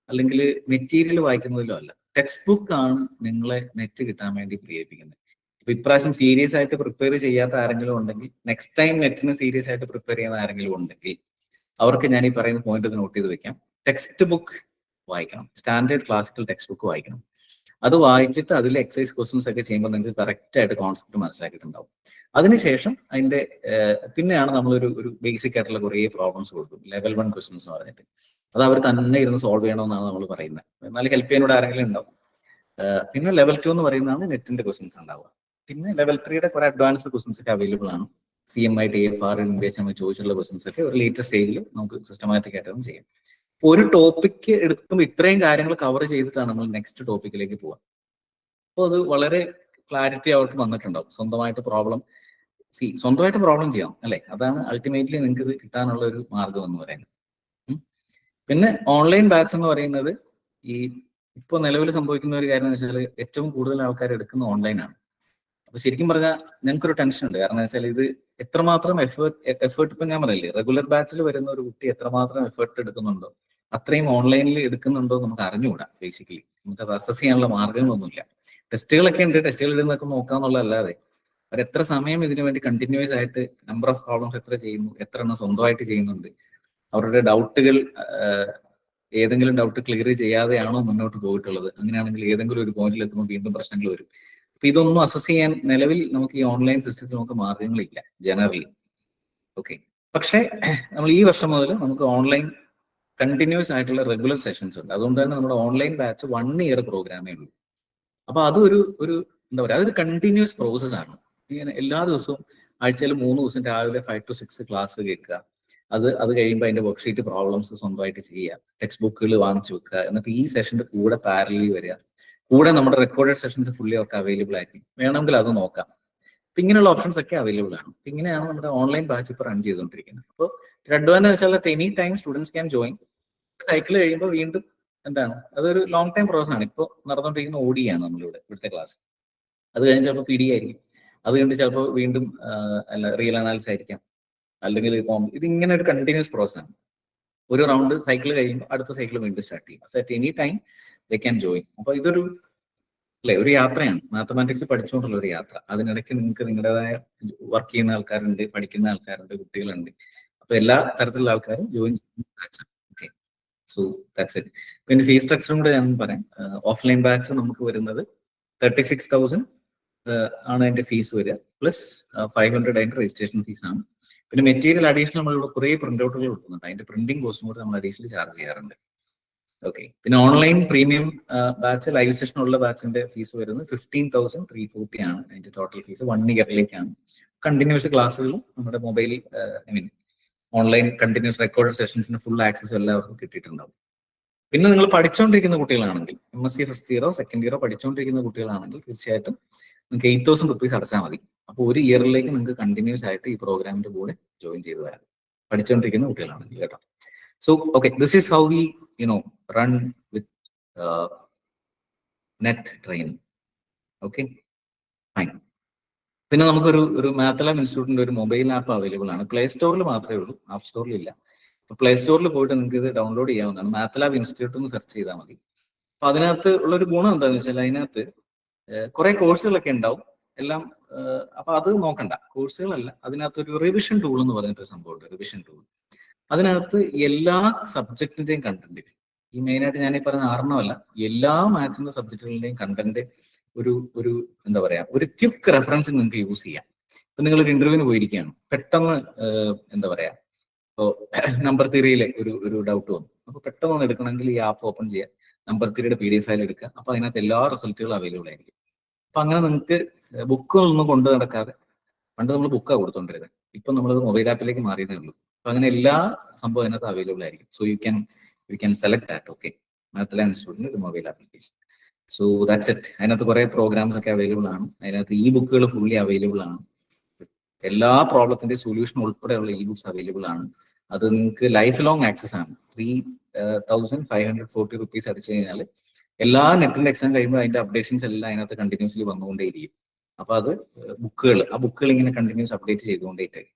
അല്ലെങ്കിൽ മെറ്റീരിയൽ വായിക്കുന്നതിലോ അല്ല, ടെക്സ്റ്റ് ബുക്ക് ആണ് നിങ്ങളെ നെറ്റ് കിട്ടാൻ വേണ്ടി പ്രേരിപ്പിക്കുന്നത്. ഇപ്പൊ ഇപ്രാവശ്യം സീരിയസ് ആയിട്ട് പ്രിപ്പയർ ചെയ്യാത്ത ആരെങ്കിലും ഉണ്ടെങ്കിൽ, നെക്സ്റ്റ് ടൈം നെറ്റിന് സീരിയസ് ആയിട്ട് പ്രിപ്പയർ ചെയ്യുന്ന ആരെങ്കിലും ഉണ്ടെങ്കിൽ അവർക്ക് ഞാൻ ഈ പറയുന്ന പോയിന്റ് നോട്ട് ചെയ്ത് വെക്കാം. ടെക്സ്റ്റ് ബുക്ക് വായിക്കണം, സ്റ്റാൻഡേർഡ് ക്ലാസിക്കൽ ടെക്സ്റ്റ് ബുക്ക് വായിക്കണം. അത് വായിച്ചിട്ട് അതിൽ എക്സസൈസ് ക്വസ്റ്റ്യൻസ് ഒക്കെ ചെയ്യുമ്പോൾ നിങ്ങൾക്ക് കറക്റ്റ് ആയിട്ട് കോൺസെപ്റ്റ് മനസ്സിലാക്കിയിട്ടുണ്ടാവും. അതിനുശേഷം അതിന്റെ പിന്നെയാണ് നമ്മളൊരു ബേസിക് ആയിട്ടുള്ള കുറേ പ്രോബ്ലംസ് കൊടുക്കും, ലെവൽ 1 ക്വസ്റ്റ്യൻസ് എന്ന് പറഞ്ഞിട്ട്. അത് അവർ തന്നെ ഇരുന്ന് സോൾവ് ചെയ്യണമെന്നാണ് നമ്മൾ പറയുന്നത്. എന്നാൽ ഹെൽപ്പ് ചെയ്യാനോട് ആരെങ്കിലും ഉണ്ടാവും. പിന്നെ ലെവൽ 2 എന്ന് പറയുന്നതാണ് നെറ്റിന്റെ ക്വസ്റ്റ്യൻസ് ഉണ്ടാവുക. പിന്നെ ലെവൽ 3യുടെ കുറെ അഡ്വാൻസ്ഡ് ക്വസ്റ്റ്യൻസ് ഒക്കെ അവൈലബിൾ ആണ്. CMI, TFR ഇംഗ്ലീഷ് നമ്മൾ ചോദിച്ചുള്ള ക്വസ്റ്റ്യൻസ് ഒക്കെ ഒരു ലേറ്റസ്റ്റ് സ്റ്റേജിൽ നമുക്ക് സിസ്റ്റമാറ്റിക് ആയിട്ട് ചെയ്യാം. ഒരു ടോപ്പിക്ക് എടുക്കുമ്പോൾ ഇത്രയും കാര്യങ്ങൾ കവർ ചെയ്തിട്ടാണ് നമ്മൾ നെക്സ്റ്റ് ടോപ്പിക്കിലേക്ക് പോവുക. അപ്പോൾ അത് വളരെ ക്ലാരിറ്റി അവർക്ക് വന്നിട്ടുണ്ടാവും. സ്വന്തമായിട്ട് പ്രോബ്ലം ചെയ്യാം, അല്ലെ? അതാണ് അൾട്ടിമേറ്റ്ലി നിങ്ങൾക്ക് ഇത് കിട്ടാനുള്ള ഒരു മാർഗം എന്ന് പറയുന്നത്. പിന്നെ ഓൺലൈൻ ബാച്ച് എന്ന് പറയുന്നത് ഇപ്പോൾ നിലവിൽ സംഭവിക്കുന്ന ഒരു കാര്യം എന്ന് വെച്ചാൽ ഏറ്റവും കൂടുതൽ ആൾക്കാർ എടുക്കുന്ന ഓൺലൈനാണ്. അപ്പൊ ശരിക്കും പറഞ്ഞാൽ ഞങ്ങൾക്കൊരു ടെൻഷൻ ഉണ്ട്. കാരണം വെച്ചാൽ ഇത് എത്രമാത്രം എഫേർട്ട് ഇപ്പൊ ഞാൻ പറയില്ലേ, റെഗുലർ ബാച്ചിൽ വരുന്ന ഒരു കുട്ടി എത്രമാത്രം എഫേർട്ട് എടുക്കുന്നുണ്ടോ അത്രയും ഓൺലൈനിൽ എടുക്കുന്നുണ്ടോ നമുക്ക് അറിഞ്ഞുകൂടാ. ബേസിക്കലി നമുക്ക് അത് അസസ് ചെയ്യാനുള്ള മാർഗങ്ങളൊന്നുമില്ല. ടെസ്റ്റുകളൊക്കെ ഉണ്ട്, ടെസ്റ്റുകൾ ഇരുന്നൊക്കെ നോക്കാന്നുള്ളതല്ലാതെ അവരെത്ര സമയം ഇതിനു വേണ്ടി കണ്ടിന്യൂസ് ആയിട്ട് നമ്പർ ഓഫ് പ്രോബ്ലംസ് എത്ര ചെയ്യുന്നു, എത്ര എണ്ണം സ്വന്തമായിട്ട് ചെയ്യുന്നുണ്ട്, അവരുടെ ഡൗട്ടുകൾ ഏതെങ്കിലും ഡൗട്ട് ക്ലിയർ ചെയ്യാതെയാണോ മുന്നോട്ട് പോയിട്ടുള്ളത്, അങ്ങനെയാണെങ്കിൽ ഏതെങ്കിലും ഒരു പോയിന്റിൽ എത്തുമ്പോൾ വീണ്ടും പ്രശ്നങ്ങൾ വരും. അപ്പൊ ഇതൊന്നും അസസ് ചെയ്യാൻ നിലവിൽ നമുക്ക് ഈ ഓൺലൈൻ സിസ്റ്റത്തിൽ നമുക്ക് മാർഗങ്ങളില്ല ജനറലി. ഓക്കെ, പക്ഷേ നമ്മൾ ഈ വർഷം മുതൽ നമുക്ക് ഓൺലൈൻ കണ്ടിന്യൂസ് ആയിട്ടുള്ള റെഗുലർ സെഷൻസ് ഉണ്ട്. അതുകൊണ്ട് തന്നെ നമ്മുടെ ഓൺലൈൻ ബാച്ച് 1 year പ്രോഗ്രാമേ ഉള്ളൂ. അപ്പൊ അതൊരു എന്താ പറയുക, അതൊരു കണ്ടിന്യൂസ് പ്രോസസ് ആണ്. ഇങ്ങനെ എല്ലാ ദിവസവും ആഴ്ചയിൽ 3 ദിവസം രാവിലെ 5 to 6 ക്ലാസ് കേൾക്കുക, അത് കഴിയുമ്പോൾ അതിന്റെ വർക്ക്ഷീറ്റ് പ്രോബ്ലംസ് സ്വന്തമായിട്ട് ചെയ്യുക, ടെക്സ്റ്റ് ബുക്കുകൾ വാങ്ങിച്ചു വെക്കുക, എന്നിട്ട് ഈ സെഷന്റെ കൂടെ പാരലി വരിക, കൂടെ നമ്മുടെ റെക്കോർഡഡ് സെഷൻസ് ഫുള്ളി അവർക്ക് അവൈലബിൾ ആയിരിക്കും, വേണമെങ്കിൽ അത് നോക്കാം. അപ്പൊ ഇങ്ങനെയുള്ള ഓപ്ഷൻസ് ഒക്കെ അവൈലബിൾ ആണ്. ഇങ്ങനെയാണ് നമ്മുടെ ഓൺലൈൻ ബാച്ച് ഇപ്പോൾ റൺ ചെയ്തുകൊണ്ടിരിക്കുന്നത്. അപ്പോൾ അഡ്വാൻറ്റേജ് വെച്ചാൽ any time students can join. Cycle കഴിയുമ്പോൾ വീണ്ടും അതൊരു ലോങ് ടൈം പ്രോസസ് ആണ്. ഇപ്പോൾ നടന്നുകൊണ്ടിരിക്കുന്ന OD ആണ് ഇവിടുത്തെ ക്ലാസ്. അത് കഴിഞ്ഞ് ചിലപ്പോൾ PD ആയിരിക്കും, അത് കഴിഞ്ഞ് ചിലപ്പോൾ വീണ്ടും റിയൽ അനാലിസിസ് ആയിരിക്കാം, അല്ലെങ്കിൽ ഇതിങ്ങനെ ഒരു കണ്ടിന്യൂസ് പ്രോസസ് ആണ്. ഒരു റൗണ്ട് സൈക്കിൾ കഴിയുമ്പോൾ അടുത്ത സൈക്കിൾ വീണ്ടും സ്റ്റാർട്ട് ചെയ്യും. So at any time they can join. അപ്പൊ ഇതൊരു ഒരു യാത്രയാണ്, മാത്തമാറ്റിക്സ് പഠിച്ചുകൊണ്ടുള്ള ഒരു യാത്ര. അതിനിടയ്ക്ക് നിങ്ങൾക്ക് നിങ്ങളുടേതായ വർക്ക് ചെയ്യുന്ന ആൾക്കാരുണ്ട്, പഠിക്കുന്ന ആൾക്കാരുണ്ട്, കുട്ടികളുണ്ട്. അപ്പൊ എല്ലാ തരത്തിലുള്ള ആൾക്കാരും ജോയിൻ ചെയ്യുന്ന. Okay, so that's it. പിന്നെ ഫീസ് സ്ട്രക്ചറും കൂടെ ഞാൻ പറയാം. ഓഫ്ലൈൻ ബാച്ച് നമുക്ക് വരുന്നത് 36,000 ആണ് അതിന്റെ ഫീസ് വരിക, പ്ലസ് 500 അതിന്റെ രജിസ്ട്രേഷൻ ഫീസ് ആണ്. പിന്നെ മെറ്റീരിയൽ അഡീഷണൽ നമ്മളിവിടെ കുറേ പ്രിന്റ് ഔട്ടുകൾ കൊടുക്കുന്നുണ്ട്, അതിന്റെ പ്രിന്റിംഗ് കോസ്റ്റും കൂടെ നമ്മൾ അഡീഷണൽ ചാർജ് ചെയ്യാറുണ്ട്. ഓക്കെ, പിന്നെ online premium batch live session ഉള്ള ബാച്ചിന്റെ ഫീസ് വരുന്നത് 15,340 ആണ്. അതിന്റെ ടോട്ടൽ ഫീസ് 1 yearലേക്കാണ്. കണ്ടിന്യൂസ് ക്ലാസ്സുകളും നമ്മുടെ മൊബൈൽ ഓൺലൈൻ കണ്ടിന്യൂസ് റെക്കോർഡ് സെഷൻസിന് ഫുൾ ആക്സസ് എല്ലാവർക്കും കിട്ടിയിട്ടുണ്ടാവും. പിന്നെ നിങ്ങൾ പഠിച്ചുകൊണ്ടിരിക്കുന്ന കുട്ടികളാണെങ്കിൽ, MSc ഫസ്റ്റ് ഇയറോ സെക്കൻഡ് ഇയറോ പഠിച്ചുകൊണ്ടിരിക്കുന്ന കുട്ടികളാണെങ്കിൽ തീർച്ചയായിട്ടും നിങ്ങൾക്ക് 8,000 rupees അടച്ചാൽ മതി. അപ്പോൾ 1 yearലേക്ക് നിങ്ങൾക്ക് കണ്ടിന്യൂസ് ആയിട്ട് ഈ പ്രോഗ്രാമിന്റെ കൂടെ ജോയിൻ ചെയ്ത് വരാം, പഠിച്ചുകൊണ്ടിരിക്കുന്ന കുട്ടികളാണെങ്കിൽ കേട്ടോ. So, okay, this is how we, run with net training. Okay, fine. പിന്നെ നമുക്കൊരു മാത്തലാബ് ഇൻസ്റ്റിറ്റ്യൂട്ടിന്റെ ഒരു മൊബൈൽ ആപ്പ് അവൈലബിൾ ആണ്. പ്ലേ സ്റ്റോറിൽ മാത്രമേ ഉള്ളൂ, ആപ്പ് സ്റ്റോറിൽ ഇല്ല. പ്ലേ സ്റ്റോറിൽ പോയിട്ട് നിങ്ങൾക്ക് ഇത് ഡൗൺലോഡ് ചെയ്യാവുന്നതാണ്. മാത്തലാബ് ഇൻസ്റ്റിറ്റ്യൂട്ട് എന്ന് സെർച്ച് ചെയ്താൽ മതി. അപ്പൊ അതിനകത്ത് ഉള്ളൊരു ഗുണം എന്താണെന്ന് വെച്ചാൽ അതിനകത്ത് കുറെ കോഴ്സുകളൊക്കെ ഉണ്ടാവും എല്ലാം. അപ്പൊ അത് നോക്കണ്ട, കോഴ്സുകളല്ല, അതിനകത്തൊരു റിവിഷൻ ടൂൾ എന്ന് പറഞ്ഞിട്ട് സംഭവമുണ്ട്. റിവിഷൻ ടൂൾ, അതിനകത്ത് എല്ലാ സബ്ജക്റ്റിന്റെയും കണ്ടന്റ്, ഈ മെയിനായിട്ട് ഞാൻ ഈ പറഞ്ഞ ആറെണ്ണമല്ല, എല്ലാ മാത്സിന്റെ സബ്ജക്റ്റുകളുടെയും കണ്ടന്റ് ഒരു ഒരു എന്താ പറയാ, ഒരു ക്വിക്ക് റെഫറൻസിന് നിങ്ങൾക്ക് യൂസ് ചെയ്യാം. ഇപ്പൊ നിങ്ങളൊരു ഇന്റർവ്യൂവിന് പോയിരിക്കുകയാണ്, പെട്ടെന്ന് എന്താ പറയാ, ഇപ്പോ നമ്പർ തിയറിയിലെ ഒരു ഡൗട്ട് വന്നു, അപ്പൊ പെട്ടെന്ന് ഒന്ന് എടുക്കണമെങ്കിൽ ഈ ആപ്പ് ഓപ്പൺ ചെയ്യാം, നമ്പർ തിയറിയുടെ PDF ഫയൽ എടുക്കുക, അപ്പൊ അതിനകത്ത് എല്ലാ റിസൾട്ടുകളും അവൈലബിൾ ആയിരിക്കും. അപ്പൊ അങ്ങനെ നിങ്ങൾക്ക് ബുക്കുകളൊന്നും കൊണ്ടു നടക്കാതെ, പണ്ട് നമ്മൾ ബുക്കാണ് കൊടുത്തോണ്ടിരുന്നത്, ഇപ്പൊ നമ്മളത് മൊബൈൽ ആപ്പിലേക്ക് മാറിയതേ ഉള്ളൂ. അപ്പൊ അങ്ങനെ എല്ലാ സംഭവം അതിനകത്ത് അവൈലബിൾ ആയിരിക്കും. So you can select that. Okay, MATLAB ഇൻസ്റ്റിറ്റ്യൂട്ടിന്റെ ഒരു mobile application. So that's it. അതിനകത്ത് കുറെ പ്രോഗ്രാംസ് ഒക്കെ അവൈലബിൾ ആണ്. അതിനകത്ത് ഈ ബുക്കുകൾ ഫുള്ളി അവൈലബിൾ ആണ്. എല്ലാ പ്രോബ്ലത്തിന്റെ സൊല്യൂഷൻ ഉൾപ്പെടെയുള്ള ഈ ബുക്സ് അവൈലബിൾ ആണ്. അത് നിങ്ങൾക്ക് ലൈഫ് ലോങ് ആക്സസ് ആണ്. 3,540 റുപ്പീസ് അടിച്ചു കഴിഞ്ഞാൽ എല്ലാ നെറ്റിന്റെ എക്സാം കഴിയുമ്പോൾ അതിന്റെ അപ്ഡേഷൻസ് എല്ലാം അതിനകത്ത് കണ്ടിന്യൂസ്ലി വന്നുകൊണ്ടേയിരിക്കും. അപ്പൊ അത് ആ ബുക്കുകൾ ഇങ്ങനെ കണ്ടിന്യൂസ് അപ്ഡേറ്റ് ചെയ്തുകൊണ്ടേ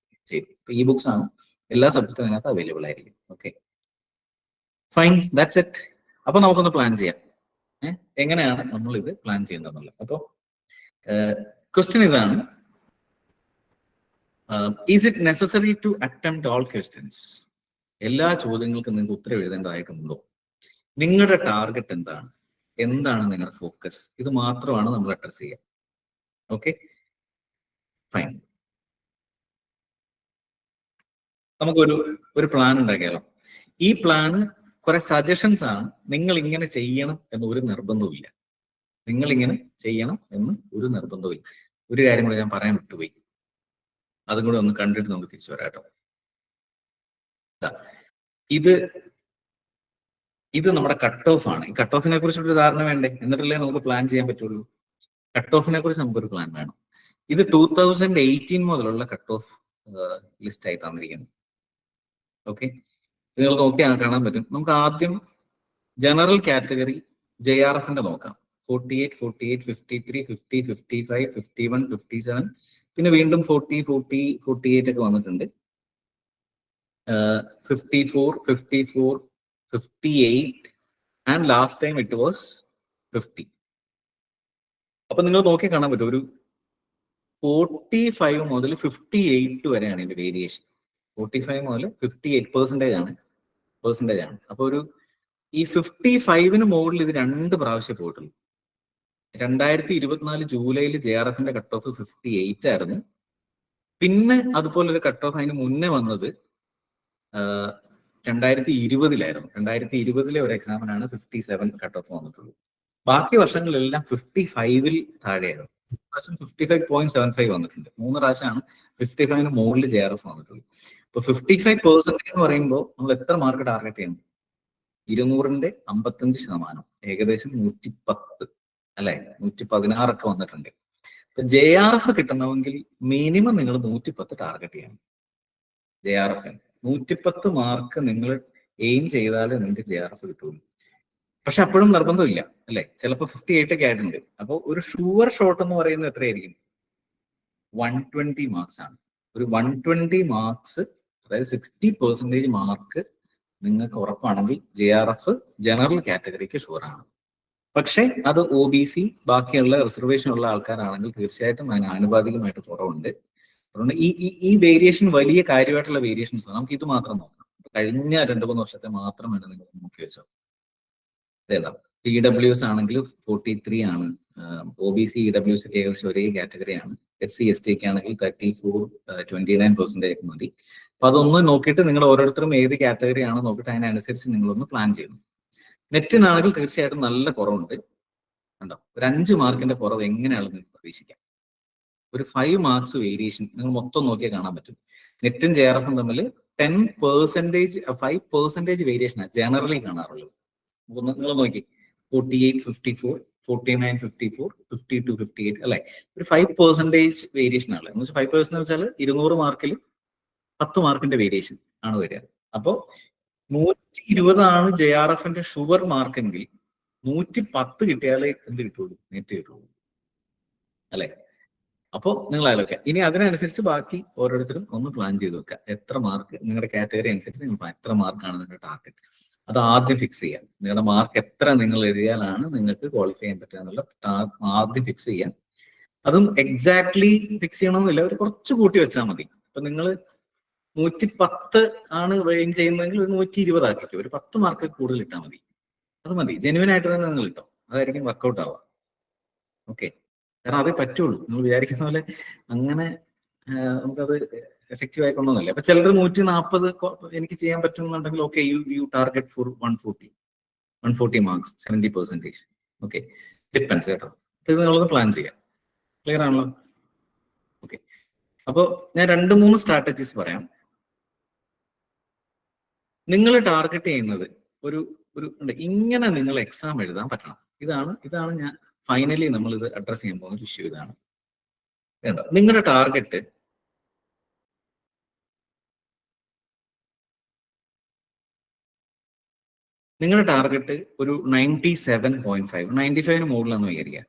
ചെയ്യും. ഇപ്പൊ ഈ ബുക്സ് ആണ്, എല്ലാ സബ്ജക്റ്റും അതിനകത്ത് അവൈലബിൾ ആയിരിക്കും. Okay, fine, that's it. അപ്പൊ നമുക്കൊന്ന് പ്ലാൻ ചെയ്യാം. എങ്ങനെയാണ് നമ്മൾ ഇത് പ്ലാൻ ചെയ്യേണ്ടതെന്നുള്ളത്. അപ്പോൾ ക്വസ്റ്റ്യൻ ഇതാണ്, is it necessary to attempt all questions? എല്ലാ ചോദ്യങ്ങൾക്കും നിങ്ങൾക്ക് ഉത്തരം എഴുതേണ്ടതായിട്ടുണ്ടോ? നിങ്ങളുടെ ടാർഗറ്റ് എന്താണ്? എന്താണ് നിങ്ങളുടെ ഫോക്കസ്? ഇത് മാത്രമാണ് നമ്മൾ അഡ്രസ് ചെയ്യുക. Okay, fine. നമുക്കൊരു പ്ലാൻ ഉണ്ടാക്കിയാലോ? ഈ പ്ലാന് കുറെ സജഷൻസ് ആണ്. നിങ്ങൾ ഇങ്ങനെ ചെയ്യണം എന്ന് ഒരു നിർബന്ധവുമില്ല. നിങ്ങൾ ഇങ്ങനെ ചെയ്യണം എന്ന് ഒരു നിർബന്ധവുമില്ല. ഒരു കാര്യം കൂടെ ഞാൻ പറയാൻ വിട്ടുപോയി, അതും കൂടെ ഒന്ന് കണ്ടിട്ട് നമുക്ക് തിരിച്ചു വരാം കേട്ടോ. ഇത് നമ്മുടെ കട്ട് ഓഫ് ആണ്. ഈ കട്ട് ഓഫിനെ കുറിച്ചൊരു ധാരണ വേണ്ടേ? എന്നിട്ടല്ലേ നമുക്ക് പ്ലാൻ ചെയ്യാൻ പറ്റുള്ളൂ. കട്ട് ഓഫിനെ കുറിച്ച് നമുക്കൊരു പ്ലാൻ വേണം. ഇത് 2018 മുതലുള്ള കട്ട് ഓഫ് ലിസ്റ്റ് ആയി തന്നിരിക്കുന്നു. ഓക്കെ, നിങ്ങൾ നോക്കിയാൽ കാണാൻ പറ്റും. നമുക്ക് ആദ്യം ജനറൽ കാറ്റഗറി JRFന്റെ നോക്കാം. 48, 48, 53, 50, 55, 51, 57, പിന്നെ വീണ്ടും 40, 40, 48 ഒക്കെ വന്നിട്ടുണ്ട്. 54, 54, 58 and last time it was 50. അപ്പൊ നിങ്ങൾ നോക്കി കാണാൻ പറ്റും, ഒരു 45 മുതൽ 58 വരെയാണ് ഇതിന്റെ വേരിയേഷൻ. 45 മുതൽ 58% ആണ്. അപ്പൊ ഈ 55-ന് മുകളിൽ ഇത് 2 പ്രാവശ്യം പോയിട്ടുള്ളൂ. 2024 ജൂലൈയിൽ JRFന്റെ കട്ട് ഓഫ് 58 ആയിരുന്നു. പിന്നെ അതുപോലെ ഒരു കട്ട് ഓഫ് അതിന് മുന്നേ വന്നത് 2020-ലായിരുന്നു. 2020-ലെ ഒരു എക്സാമിനാണ് 57 കട്ട് ഓഫ് വന്നിട്ടുള്ളൂ. ബാക്കി വർഷങ്ങളിലെല്ലാം 55-ൽ താഴെയായിരുന്നു. 55.75 വന്നിട്ടുണ്ട്. 3 പ്രാവശ്യമാണ് 55-ന് മുകളിൽ JRF വന്നിട്ടുള്ളൂ. ഇപ്പൊ 55% എന്ന് പറയുമ്പോൾ നമ്മൾ എത്ര മാർക്ക് ടാർഗറ്റ് ചെയ്യണം? 200-ന്റെ 55%, ഏകദേശം 110 അല്ലെ, 116 ഒക്കെ വന്നിട്ടുണ്ട്. ഇപ്പൊ JRF കിട്ടണമെങ്കിൽ മിനിമം നിങ്ങൾ 110 ടാർഗറ്റ് ചെയ്യണം. JRF 110 മാർക്ക് നിങ്ങൾ എയിം ചെയ്താലേ നിങ്ങൾക്ക് JRF കിട്ടുള്ളൂ. പക്ഷെ അപ്പോഴും നിർബന്ധമില്ല അല്ലെ, ചിലപ്പോൾ 58 ഒക്കെ ആയിട്ടുണ്ട്. അപ്പോൾ ഒരു ഷുവർ ഷോട്ട് എന്ന് പറയുന്നത് എത്രയായിരിക്കും? 120 മാർക്സ് ആണ്. ഒരു 120 മാർക്സ്, അതായത് 60% മാർക്ക് നിങ്ങൾക്ക് ഉറപ്പാണെങ്കിൽ JRF ജനറൽ കാറ്റഗറിക്ക് ഷുവറാണ്. പക്ഷെ അത് OBC ബാക്കിയുള്ള റിസർവേഷൻ ഉള്ള ആൾക്കാരാണെങ്കിൽ തീർച്ചയായിട്ടും അതിന് ആനുപാതികമായിട്ട് കുറവുണ്ട്. അതുകൊണ്ട് ഈ വേരിയേഷൻ വലിയ കാര്യമായിട്ടുള്ള വേരിയേഷൻസ്. നമുക്ക് ഇത് മാത്രം നോക്കാം. കഴിഞ്ഞ 2-3 വർഷത്തെ മാത്രം വേണം നിങ്ങൾ നോക്കി വെച്ചോ. ഏതാ EWS ആണെങ്കിൽ 43 ആണ്. OBC EWS ഒക്കെ ഏകദേശം ഒരേ കാറ്റഗറിയാണ്. SC ST ഒക്കെ ആണെങ്കിൽ 34, 29% ഒക്കെ മതി. അപ്പൊ അതൊന്ന് നോക്കിയിട്ട് നിങ്ങൾ ഓരോരുത്തരും ഏത് കാറ്റഗറി ആണോ നോക്കിയിട്ട് അതിനനുസരിച്ച് നിങ്ങളൊന്ന് പ്ലാൻ ചെയ്യണം. നെറ്റിനാണെങ്കിൽ തീർച്ചയായിട്ടും നല്ല കുറവുണ്ട്. കണ്ടോ, ഒരു 5 മാർക്കിന്റെ കുറവ് എങ്ങനെയാണ് നിങ്ങൾക്ക് പ്രതീക്ഷിക്കാം? ഒരു 5 മാർക്സ് വേരിയേഷൻ നിങ്ങൾ മൊത്തം നോക്കിയാൽ കാണാൻ പറ്റും. നെറ്റും JRFും തമ്മിൽ 10%, 5% വേരിയേഷനാണ് ജനറലി കാണാറുള്ളത്. നിങ്ങൾ നോക്കി 48, 54, 49, 54, 52, 58 അല്ലെ, ഒരു 5% വേരിയേഷൻ ആണ്. 5% എന്ന് വെച്ചാൽ 200 മാർക്കിൽ 10 മാർക്കിന്റെ വേരിയേഷൻ ആണ് വരിക. അപ്പോ 120 JRFന്റെ ഷുവർ മാർക്കെങ്കിൽ 110 കിട്ടിയാലേ എന്ത് കിട്ടുള്ളൂ? നെറ്റ് കിട്ടുള്ളൂ അല്ലെ. അപ്പോൾ നിങ്ങൾ ആലോചിക്കുക. ഇനി അതിനനുസരിച്ച് ബാക്കി ഓരോരുത്തരും ഒന്ന് പ്ലാൻ ചെയ്ത് വെക്കുക. എത്ര മാർക്ക് നിങ്ങളുടെ കാറ്റഗറി അനുസരിച്ച് നിങ്ങൾ എത്ര മാർക്കാണ് നിങ്ങളുടെ ടാർഗറ്റ്, അത് ആദ്യം ഫിക്സ് ചെയ്യാം. നിങ്ങളുടെ മാർക്ക് എത്ര നിങ്ങൾ എഴുതിയാലാണ് നിങ്ങൾക്ക് ക്വാളിഫൈ ചെയ്യാൻ പറ്റുക എന്നുള്ള ആദ്യം ഫിക്സ് ചെയ്യാം. അതും എക്സാക്ട്ലി ഫിക്സ് ചെയ്യണമെന്നില്ല, ഒരു കുറച്ച് കൂട്ടി വെച്ചാൽ മതി. ഇപ്പൊ നിങ്ങൾ 110 ആണ് എയിം ചെയ്യുന്നതെങ്കിൽ ഒരു 120 ആക്കിക്കോ, ഒരു 10 മാർക്ക് കൂടുതൽ ഇട്ടാൽ മതി. അത് മതി, ജെന്യുവൻ ആയിട്ട് തന്നെ നിങ്ങൾ ഇട്ടോ, അതായിരിക്കും വർക്കൗട്ട് ആവുക. ഓക്കെ, കാരണം അതേ പറ്റുള്ളൂ. നിങ്ങൾ വിചാരിക്കുന്ന പോലെ അങ്ങനെ നമുക്കത് എഫക്റ്റീവ് ആയിക്കൊണ്ടൊന്നുമില്ല. അപ്പൊ ചിലർ 140 എനിക്ക് ചെയ്യാൻ പറ്റുന്നുണ്ടെങ്കിൽ okay, you target for 140 marks, 70%. Okay, depends കേട്ടോ. ഇത് നിങ്ങളത് പ്ലാൻ ചെയ്യാം. ക്ലിയർ ആണല്ലോ? ഓക്കെ, അപ്പോൾ ഞാൻ 2-3 സ്ട്രാറ്റജീസ് പറയാം. നിങ്ങൾ ടാർഗറ്റ് ചെയ്യുന്നത് ഒരു ഇങ്ങനെ നിങ്ങൾ എക്സാം എഴുതാൻ പറ്റണം. ഇതാണ് ഞാൻ ഫൈനലി നമ്മൾ ഇത് അഡ്രസ് ചെയ്യാൻ പോകുന്ന ഇഷ്യൂ. ഇതാണ് നിങ്ങളുടെ ടാർഗറ്റ്. നിങ്ങളുടെ ടാർഗറ്റ് ഒരു 97.5, 95 മുകളിലാണെന്ന് വിചാരിക്കുക.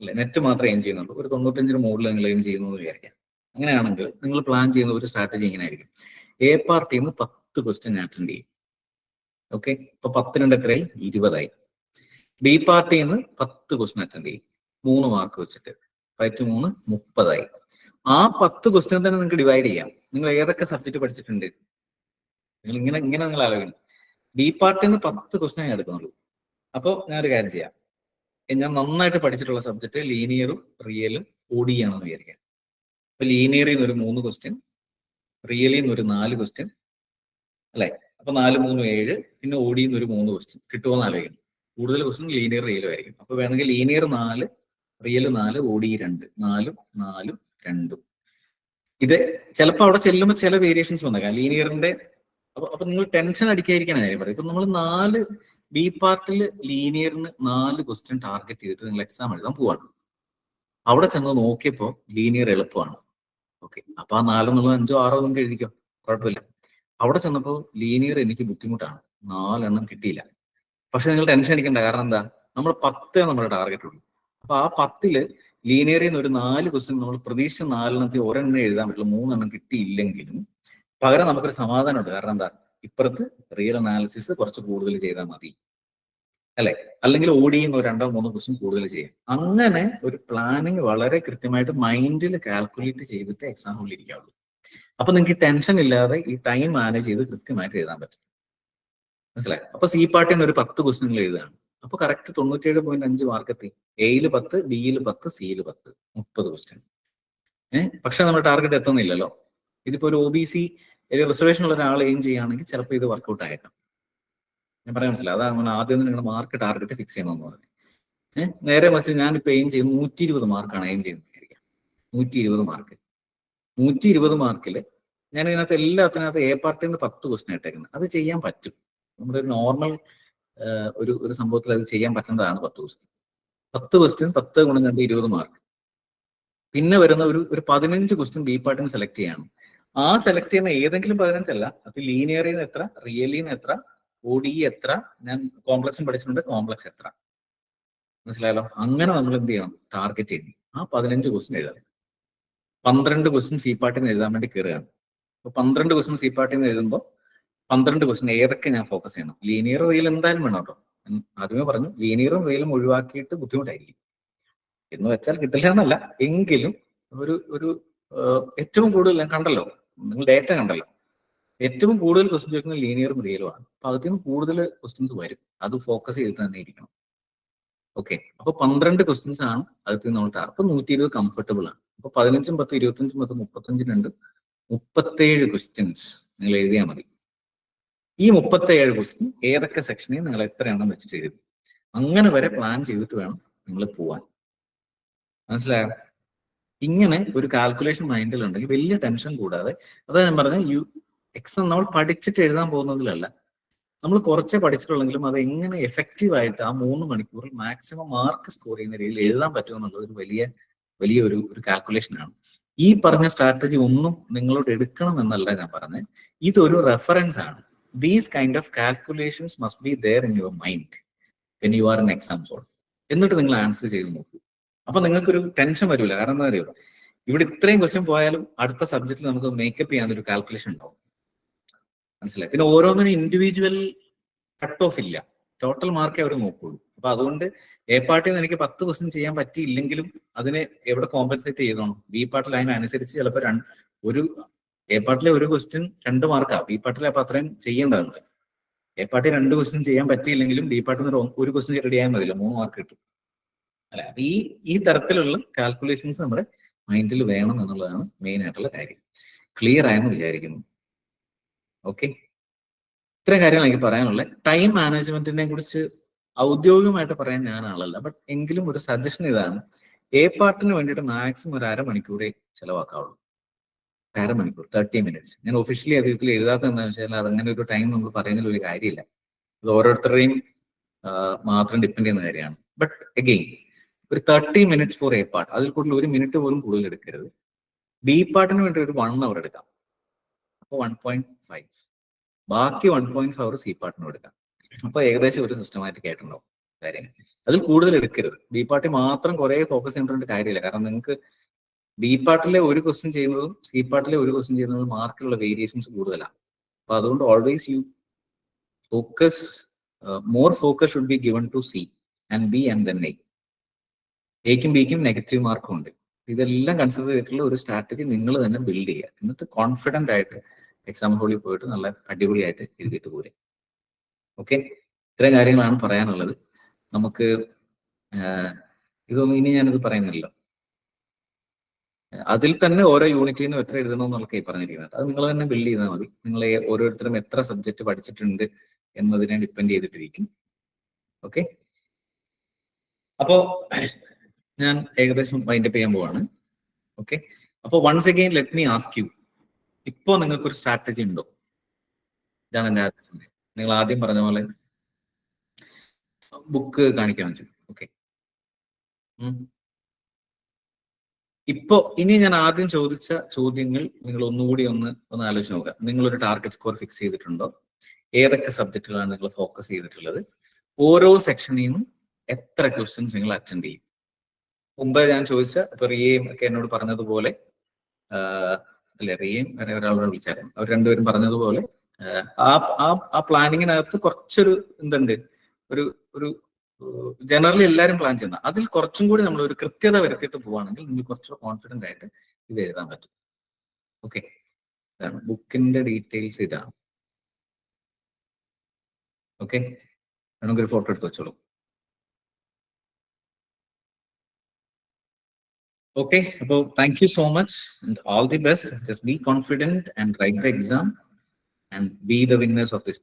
അല്ലെ, നെറ്റ് മാത്രമേ എയിം ചെയ്യുന്നുള്ളൂ. ഒരു 95 മുകളിൽ നിങ്ങൾ എയിം ചെയ്യുന്നു എന്ന് വിചാരിക്കാം. അങ്ങനെയാണെങ്കിൽ നിങ്ങൾ പ്ലാൻ ചെയ്യുന്ന ഒരു സ്ട്രാറ്റജി ഇങ്ങനെ ആയിരിക്കും. എ പാർട്ടിയിൽ നിന്ന് 10 ക്വസ്റ്റ്യൻ അറ്റൻഡ് ചെയ്യും. ഓക്കെ, ഇപ്പൊ 10 എത്രയായി? 20 ആയി. ബി പാർട്ടിയിൽ നിന്ന് 10 ക്വസ്റ്റ്യൻ അറ്റൻഡ് ചെയ്യും, 3 മാർക്ക് വെച്ചിട്ട്. 3 30 ആയി. ആ 10 ക്വസ്റ്റ്യൻ തന്നെ നിങ്ങൾക്ക് ഡിവൈഡ് ചെയ്യാം. നിങ്ങൾ ഏതൊക്കെ സബ്ജക്ട് പഠിച്ചിട്ടുണ്ട്, നിങ്ങൾ ഇങ്ങനെ നിങ്ങൾ ആലോചിക്കണം. ബി പാർട്ടിൽ നിന്ന് 10 ക്വസ്റ്റ്യൻ ഞാൻ എടുക്കുന്നുള്ളൂ. അപ്പോൾ ഞാനൊരു കാര്യം ചെയ്യാം. ഞാൻ നന്നായിട്ട് പഠിച്ചിട്ടുള്ള സബ്ജക്ട് ലീനിയറും റിയലും ODE ആണെന്ന് വിചാരിക്കാം. അപ്പൊ ലീനിയറിൽ നിന്ന് ഒരു 3 ക്വസ്റ്റ്യൻ, റിയലിൽ നിന്ന് ഒരു 4 ക്വസ്റ്റ്യൻ, അല്ലെ? അപ്പൊ 4 3 7, പിന്നെ ODE നിന്ന് ഒരു 3 ക്വസ്റ്റ്യൻ കിട്ടുമോന്ന് ആലോചിക്കണം. കൂടുതൽ ക്വസ്റ്റ്യൻ ലീനിയർ റിയലും ആയിരിക്കും. അപ്പൊ വേണമെങ്കിൽ ലീനിയർ 4, റിയൽ 4, ODE 2, 4 4 2. ഇത് ചിലപ്പോൾ അവിടെ ചെല്ലുമ്പോൾ ചില വേരിയേഷൻസ് വന്നേക്കാം ലീനിയറിന്റെ. അപ്പൊ നിങ്ങൾ ടെൻഷൻ അടിക്കാതിരിക്കാനായി പറയും. ഇപ്പൊ നമ്മൾ 4 ബി പാർട്ടിൽ ലീനിയറിന് 4 ക്വസ്റ്റ്യൻ ടാർഗറ്റ് ചെയ്തിട്ട് നിങ്ങൾ എക്സാം എഴുതാൻ പോവാണ്. അവിടെ ചെന്ന് നോക്കിയപ്പോ ലീനിയർ എളുപ്പമാണ്. ഓക്കെ, അപ്പൊ ആ 4 എന്നുള്ളത് 5 6 നിങ്ങൾക്ക് എഴുതിക്കോ, കുഴപ്പമില്ല. അവിടെ ചെന്നപ്പോൾ ലീനിയർ എനിക്ക് ബുദ്ധിമുട്ടാണ്, 4 എണ്ണം കിട്ടിയില്ല. പക്ഷെ നിങ്ങൾ ടെൻഷൻ അടിക്കണ്ട. കാരണം എന്താ, നമ്മൾ 10 നമ്മുടെ ടാർഗറ്റ് ഉള്ളൂ. അപ്പൊ ആ 10 ലീനിയറിൽ നിന്ന് ഒരു 4 ക്വസ്റ്റ്യൻ നമ്മൾ പ്രതീക്ഷ 4 എണ്ണത്തിൽ ഒരെണ്ണം എഴുതാൻ പറ്റുള്ളൂ. 3 എണ്ണം കിട്ടിയില്ലെങ്കിലും പകരം നമുക്കൊരു സമാധാനമുണ്ട്. കാരണം എന്താ, ഇപ്പുറത്ത് റിയൽ അനാലിസിസ് കുറച്ച് കൂടുതൽ ചെയ്താൽ മതി, അല്ലെ? അല്ലെങ്കിൽ ODE 2 3 ക്വസ്റ്റ്യൻ കൂടുതൽ ചെയ്യാം. അങ്ങനെ ഒരു പ്ലാനിങ് വളരെ കൃത്യമായിട്ട് മൈൻഡിൽ കാൽക്കുലേറ്റ് ചെയ്തിട്ട് എക്സാം ഉള്ളിരിക്കാവുള്ളൂ. അപ്പൊ നിങ്ങൾക്ക് ടെൻഷൻ ഇല്ലാതെ ഈ ടൈം മാനേജ് ചെയ്ത് കൃത്യമായിട്ട് എഴുതാൻ പറ്റും. മനസ്സിലായി? അപ്പൊ സി പാർട്ടിൽ നിന്ന് ഒരു 10 ക്വസ്റ്റ്യങ്ങൾ എഴുതുകയാണ്. അപ്പൊ കറക്റ്റ് 97.5 മാർക്ക് എത്തി. എയിൽ 10, ബിയിൽ 10, സിയിൽ 10, 30 ക്വസ്റ്റ്യൻ. പക്ഷെ നമ്മുടെ ടാർഗറ്റ് എത്തുന്നില്ലല്ലോ. ഇതിപ്പോ ഒരു OBC റിസർവേഷൻ ഉള്ള ഒരാൾ എയിം ചെയ്യുകയാണെങ്കിൽ ചിലപ്പോൾ ഇത് വർക്കൗട്ട് ആയേക്കാം. ഞാൻ പറയാൻ മനസ്സിലായി. അതാണ് ആദ്യം നിങ്ങളുടെ മാർക്ക് ടാർഗറ്റ് ഫിക്സ് ചെയ്യണമെന്ന് പറഞ്ഞു. നേരെ മറിച്ച് ഞാനിപ്പോ എയിം ചെയ്യുന്നത് 120 മാർക്കാണ് എയിം ചെയ്യുന്നത്. 120 മാർക്ക്. 120 മാർക്കിൽ ഞാൻ ഇതിനകത്ത് എല്ലാത്തിനകത്ത് എ പാർട്ടിൽ നിന്ന് 10 ക്വസ്റ്റ്യൻ ഇട്ടേക്കുന്നത്. അത് ചെയ്യാൻ പറ്റും. നമ്മുടെ ഒരു നോർമൽ ഒരു സംഭവത്തിൽ അത് ചെയ്യാൻ പറ്റുന്നതാണ് 10 ക്വസ്റ്റ്യൻ. 10 ക്വസ്റ്റ്യൻ 10 ഗുണം 2 20 മാർക്ക്. പിന്നെ വരുന്ന ഒരു 15 ക്വസ്റ്റ്യൻ ബി പാർട്ടിന് സെലക്ട് ചെയ്യണം. ആ സെലക്ട് ചെയ്യുന്ന ഏതെങ്കിലും 15 അല്ല, അത് ലീനിയറിൽ നിന്ന് എത്ര, റിയലിൽ നിന്ന് എത്ര, ODE എത്ര, ഞാൻ കോംപ്ലക്സും പഠിച്ചിട്ടുണ്ട്, കോംപ്ലക്സ് എത്ര. മനസ്സിലായല്ലോ? അങ്ങനെ നമ്മൾ എന്ത് ചെയ്യണം, ടാർഗറ്റ് ചെയ്യണം. ആ 15 ക്വസ്റ്റ്യൻ എഴുതാം. 12 ക്വസ്റ്റ്യൻ സി പാർട്ടിൽ നിന്ന് എഴുതാൻ വേണ്ടി കയറുകയാണ്. അപ്പൊ 12 ക്വസ്റ്റ്യൻ സി പാർട്ടിൽ നിന്ന് എഴുതുമ്പോൾ 12 ക്വസ്റ്റ്യൻ ഏതൊക്കെ ഞാൻ ഫോക്കസ് ചെയ്യണം. ലീനിയർ റിയൽ എന്തായാലും വേണം കേട്ടോ. ആദ്യമേ പറഞ്ഞു, ലീനിയറും റിയലും ഒഴിവാക്കിയിട്ട് ബുദ്ധിമുട്ടായിരിക്കും എന്ന് വെച്ചാൽ കിട്ടില്ല എന്നല്ല, എങ്കിലും ഒരു ഏറ്റവും കൂടുതൽ ഞാൻ കണ്ടല്ലോ, നിങ്ങൾ ഡേറ്റ കണ്ടല്ലോ, ഏറ്റവും കൂടുതൽ ക്വസ്റ്റ്യൻ ചോദിക്കുന്നത് ലീനിയറും റിയലുമാണ്. അപ്പൊ അതിൽ നിന്ന് കൂടുതൽ ക്വസ്റ്റ്യൻസ് വരും. അത് ഫോക്കസ് ചെയ്തിട്ട് തന്നെ ഇരിക്കണം. ഓക്കെ, അപ്പൊ 12 ക്വസ്റ്റ്യൻസ് ആണ് അതിൽ നമ്മൾ ടാർഗറ്റ്. അപ്പൊ 120 കംഫർട്ടബിൾ ആണ്. അപ്പൊ 15 10 25 10 35 37 ക്വസ്റ്റ്യൻസ് നിങ്ങൾ എഴുതിയാൽ മതി. ഈ 37 ക്വസ്റ്റ്യൻ ഏതൊക്കെ സെക്ഷനിൽ നിങ്ങൾ എത്ര എണ്ണം വെച്ചിട്ട് എഴുതും, അങ്ങനെ വരെ പ്ലാൻ ചെയ്തിട്ട് വേണം നിങ്ങൾ പോവാൻ. മനസ്സിലായോ? ഇങ്ങനെ ഒരു കാൽക്കുലേഷൻ മൈൻഡിൽ ഉണ്ടെങ്കിൽ വലിയ ടെൻഷൻ കൂടാതെ, അതാ ഞാൻ പറഞ്ഞ എക്സാം നമ്മൾ പഠിച്ചിട്ട് എഴുതാൻ പോകുന്നതിലല്ല, നമ്മൾ കുറച്ചേ പഠിച്ചിട്ടുള്ളെങ്കിലും അത് എങ്ങനെ എഫക്റ്റീവ് ആയിട്ട് ആ 3 മണിക്കൂറിൽ മാക്സിമം മാർക്ക് സ്കോർ ചെയ്യുന്ന രീതിയിൽ എഴുതാൻ പറ്റുമെന്നുള്ളത് ഒരു വലിയ ഒരു കാൽക്കുലേഷൻ ആണ്. ഈ പറഞ്ഞ സ്ട്രാറ്റജി ഒന്നും നിങ്ങളോട് എടുക്കണം എന്നല്ല ഞാൻ പറഞ്ഞത്, ഇതൊരു റെഫറൻസ് ആണ്. These kind of calculations must be there in your mind when you are in exam hall. എന്നിട്ട് നിങ്ങൾ ആൻസർ ചെയ്ത് നോക്കൂ. അപ്പൊ നിങ്ങൾക്കൊരു ടെൻഷൻ വരില്ല. കാരണം എന്താ അറിയോ, ഇവിടെ ഇത്രയും ക്വസ്റ്റ്യൻ പോയാലും അടുത്ത സബ്ജക്റ്റിൽ നമുക്ക് മേക്കപ്പ് ചെയ്യാൻ ഒരു കാൽക്കുലേഷൻ ഉണ്ടാവും. മനസ്സിലായി? പിന്നെ ഓരോന്നിനും ഇൻഡിവിജ്വൽ കട്ട് ഓഫ് ഇല്ല, ടോട്ടൽ മാർക്കേ അവർ നോക്കുള്ളൂ. അപ്പൊ അതുകൊണ്ട് എ പാർട്ടിൽ നിന്ന് എനിക്ക് 10 ക്വസ്റ്റ്യൻ ചെയ്യാൻ പറ്റിയില്ലെങ്കിലും അതിനെ എവിടെ കോമ്പൻസേറ്റ് ചെയ്തോണം. ബി പാർട്ടിൽ അതിനനുസരിച്ച് ചിലപ്പോൾ ഒരു എ പാർട്ടിലെ ഒരു ക്വസ്റ്റ്യൻ 2 മാർക്കാ, ബി പാർട്ടിലെ അപ്പൊ അത്രയും ചെയ്യേണ്ടതുണ്ട്. എ പാർട്ടി 2 ക്വസ്റ്റ്യൻ ചെയ്യാൻ പറ്റിയില്ലെങ്കിലും ബി പാർട്ടിൽ നിന്ന് ഒരു ക്വസ്റ്റ്യൻ റെഡി ആയാൽ മതിയല്ലോ, 3 മാർക്ക് കിട്ടും. അല്ലെ? അപ്പൊ ഈ തരത്തിലുള്ള കാൽക്കുലേഷൻസ് നമ്മുടെ മൈൻഡിൽ വേണം എന്നുള്ളതാണ് മെയിൻ ആയിട്ടുള്ള കാര്യം. ക്ലിയർ ആയെന്ന് വിചാരിക്കുന്നു. ഓക്കെ, ഇത്രയും കാര്യങ്ങൾ എനിക്ക് പറയാനുള്ളത്. ടൈം മാനേജ്മെന്റിനെ കുറിച്ച് ഔദ്യോഗികമായിട്ട് പറയാൻ ഞാൻ ആളല്ല, ബട്ട് എങ്കിലും ഒരു സജഷൻ ഇതാണ്. എ പാർട്ടിന് വേണ്ടിയിട്ട് മാക്സിമം ഒരു അരമണിക്കൂറേ ചിലവാക്കാവുള്ളൂ. അരമണിക്കൂർ, 30 മിനിറ്റ്സ്. ഞാൻ ഒഫീഷ്യലി അതിൽ എഴുതാത്ത എന്താണെന്ന് വെച്ചാൽ അതങ്ങനെ ഒരു ടൈം നമ്മൾ പറയുന്നതിൽ ഒരു കാര്യമില്ല. അത് ഓരോരുത്തരുടെയും മാത്രം ഡിപ്പെൻഡ് ചെയ്യുന്ന കാര്യമാണ്. ബട്ട് അഗെയിൻ ഒരു 30 മിനിറ്റ്സ് ഫോർ എ പാർട്ട്, അതിൽ കൂടുതൽ 1 മിനിറ്റ് പോലും കൂടുതൽ എടുക്കരുത്. ബി പാർട്ടിന് വേണ്ടി ഒരു 1 അവർ എടുക്കാം, അപ്പോൾ 1.5. ബാക്കി 1.5 അവർ സി പാർട്ടിനും എടുക്കാം. അപ്പൊ ഏകദേശം ഒരു സിസ്റ്റമാറ്റിക് ആയിട്ടുണ്ടാവും കാര്യങ്ങൾ. അതിൽ കൂടുതൽ എടുക്കരുത്. ബി പാർട്ടി മാത്രം കുറെ ഫോക്കസ് ചെയ്യേണ്ട കാര്യമില്ല. കാരണം നിങ്ങൾക്ക് ബി പാർട്ടിലെ ഒരു ക്വസ്റ്റ്യൻ ചെയ്യുന്നതും സി പാർട്ടിലെ ഒരു ക്വസ്റ്റ്യൻ ചെയ്യുന്നതും മാർക്കിലുള്ള വേരിയേഷൻസ് കൂടുതലാണ്. അപ്പൊ അതുകൊണ്ട് always you focus, more focus should be given to C and B and then A. എക്കും ബിക്കും നെഗറ്റീവ് മാർക്കും ഉണ്ട്. ഇതെല്ലാം കൺസിഡർ ചെയ്തിട്ടുള്ള ഒരു സ്ട്രാറ്റജി നിങ്ങൾ തന്നെ ബിൽഡ് ചെയ്യുക. എന്നിട്ട് കോൺഫിഡന്റ് ആയിട്ട് എക്സാം ഹോളിൽ പോയിട്ട് നല്ല അടിപൊളിയായിട്ട് എഴുതിയിട്ട് പോരെ. ഓക്കെ, ഇത്രയും കാര്യങ്ങളാണ് പറയാനുള്ളത്. നമുക്ക് ഇതൊന്നും ഇനി ഞാനിത് പറയുന്നില്ല. അതിൽ തന്നെ ഓരോ യൂണിറ്റിൽ നിന്നും എത്ര എഴുതണമെന്നൊക്കെ പറഞ്ഞിരിക്കുന്നത് അത് നിങ്ങൾ തന്നെ ബിൽഡ് ചെയ്താൽ മതി. നിങ്ങൾ ഓരോരുത്തരും എത്ര സബ്ജക്ട് പഠിച്ചിട്ടുണ്ട് എന്നതിനെ ഡിപ്പെൻഡ് ചെയ്തിട്ടിരിക്കും. ഓക്കെ, അപ്പോ ഞാൻ ഏകദേശം വൈൻഡപ്പ് ചെയ്യാൻ പോവാണ്. ഓക്കെ, അപ്പോൾ once again let me ask you, ഇപ്പോ നിങ്ങൾക്കൊരു സ്ട്രാറ്റജി ഉണ്ടോ? ഇതാണ് എൻ്റെ ആദ്യം. നിങ്ങൾ ആദ്യം പറഞ്ഞ പോലെ ബുക്ക് കാണിക്കാൻ പറ്റും. ഓക്കെ, ഇപ്പോ ഇനി ഞാൻ ആദ്യം ചോദിച്ച ചോദ്യങ്ങൾ നിങ്ങൾ ഒന്നുകൂടി ഒന്ന് ആലോചിച്ച് നോക്കുക. നിങ്ങളൊരു ടാർഗറ്റ് സ്കോർ ഫിക്സ് ചെയ്തിട്ടുണ്ടോ? ഏതൊക്കെ സബ്ജക്റ്റുകളാണ് നിങ്ങൾ ഫോക്കസ് ചെയ്തിട്ടുള്ളത്? ഓരോ സെക്ഷനിൽ നിന്നും എത്ര ക്വസ്റ്റ്യൻസ് നിങ്ങൾ അറ്റൻഡ് ചെയ്യും? മുമ്പ് ഞാൻ ചോദിച്ച ഇപ്പൊ റിയയും ഒക്കെ എന്നോട് പറഞ്ഞതുപോലെ, അല്ലെ റിയയും വേറെ ഒരാളോട് വിളിച്ചായിരുന്നു, അവർ രണ്ടുപേരും പറഞ്ഞതുപോലെ ആ പ്ലാനിങ്ങിനകത്ത് കുറച്ചൊരു എന്തുണ്ട്, ഒരു ജനറലി എല്ലാവരും പ്ലാൻ ചെയ്യുന്ന അതിൽ കുറച്ചും കൂടി നമ്മൾ ഒരു കൃത്യത വരുത്തിയിട്ട് പോവുകയാണെങ്കിൽ നിങ്ങൾ കുറച്ചുകൂടെ കോൺഫിഡന്റ് ആയിട്ട് ഇത് എഴുതാൻ പറ്റും. ഓക്കെ, ഇതാണ് ബുക്കിന്റെ ഡീറ്റെയിൽസ്. ഇതാണ്. ഓക്കെ, വേണമെങ്കിൽ ഒരു ഫോട്ടോ എടുത്ത് വെച്ചോളൂ. Okay, അപ്പോൾ thank you so much and all the best. Just be confident and write the exam and be the winners of this.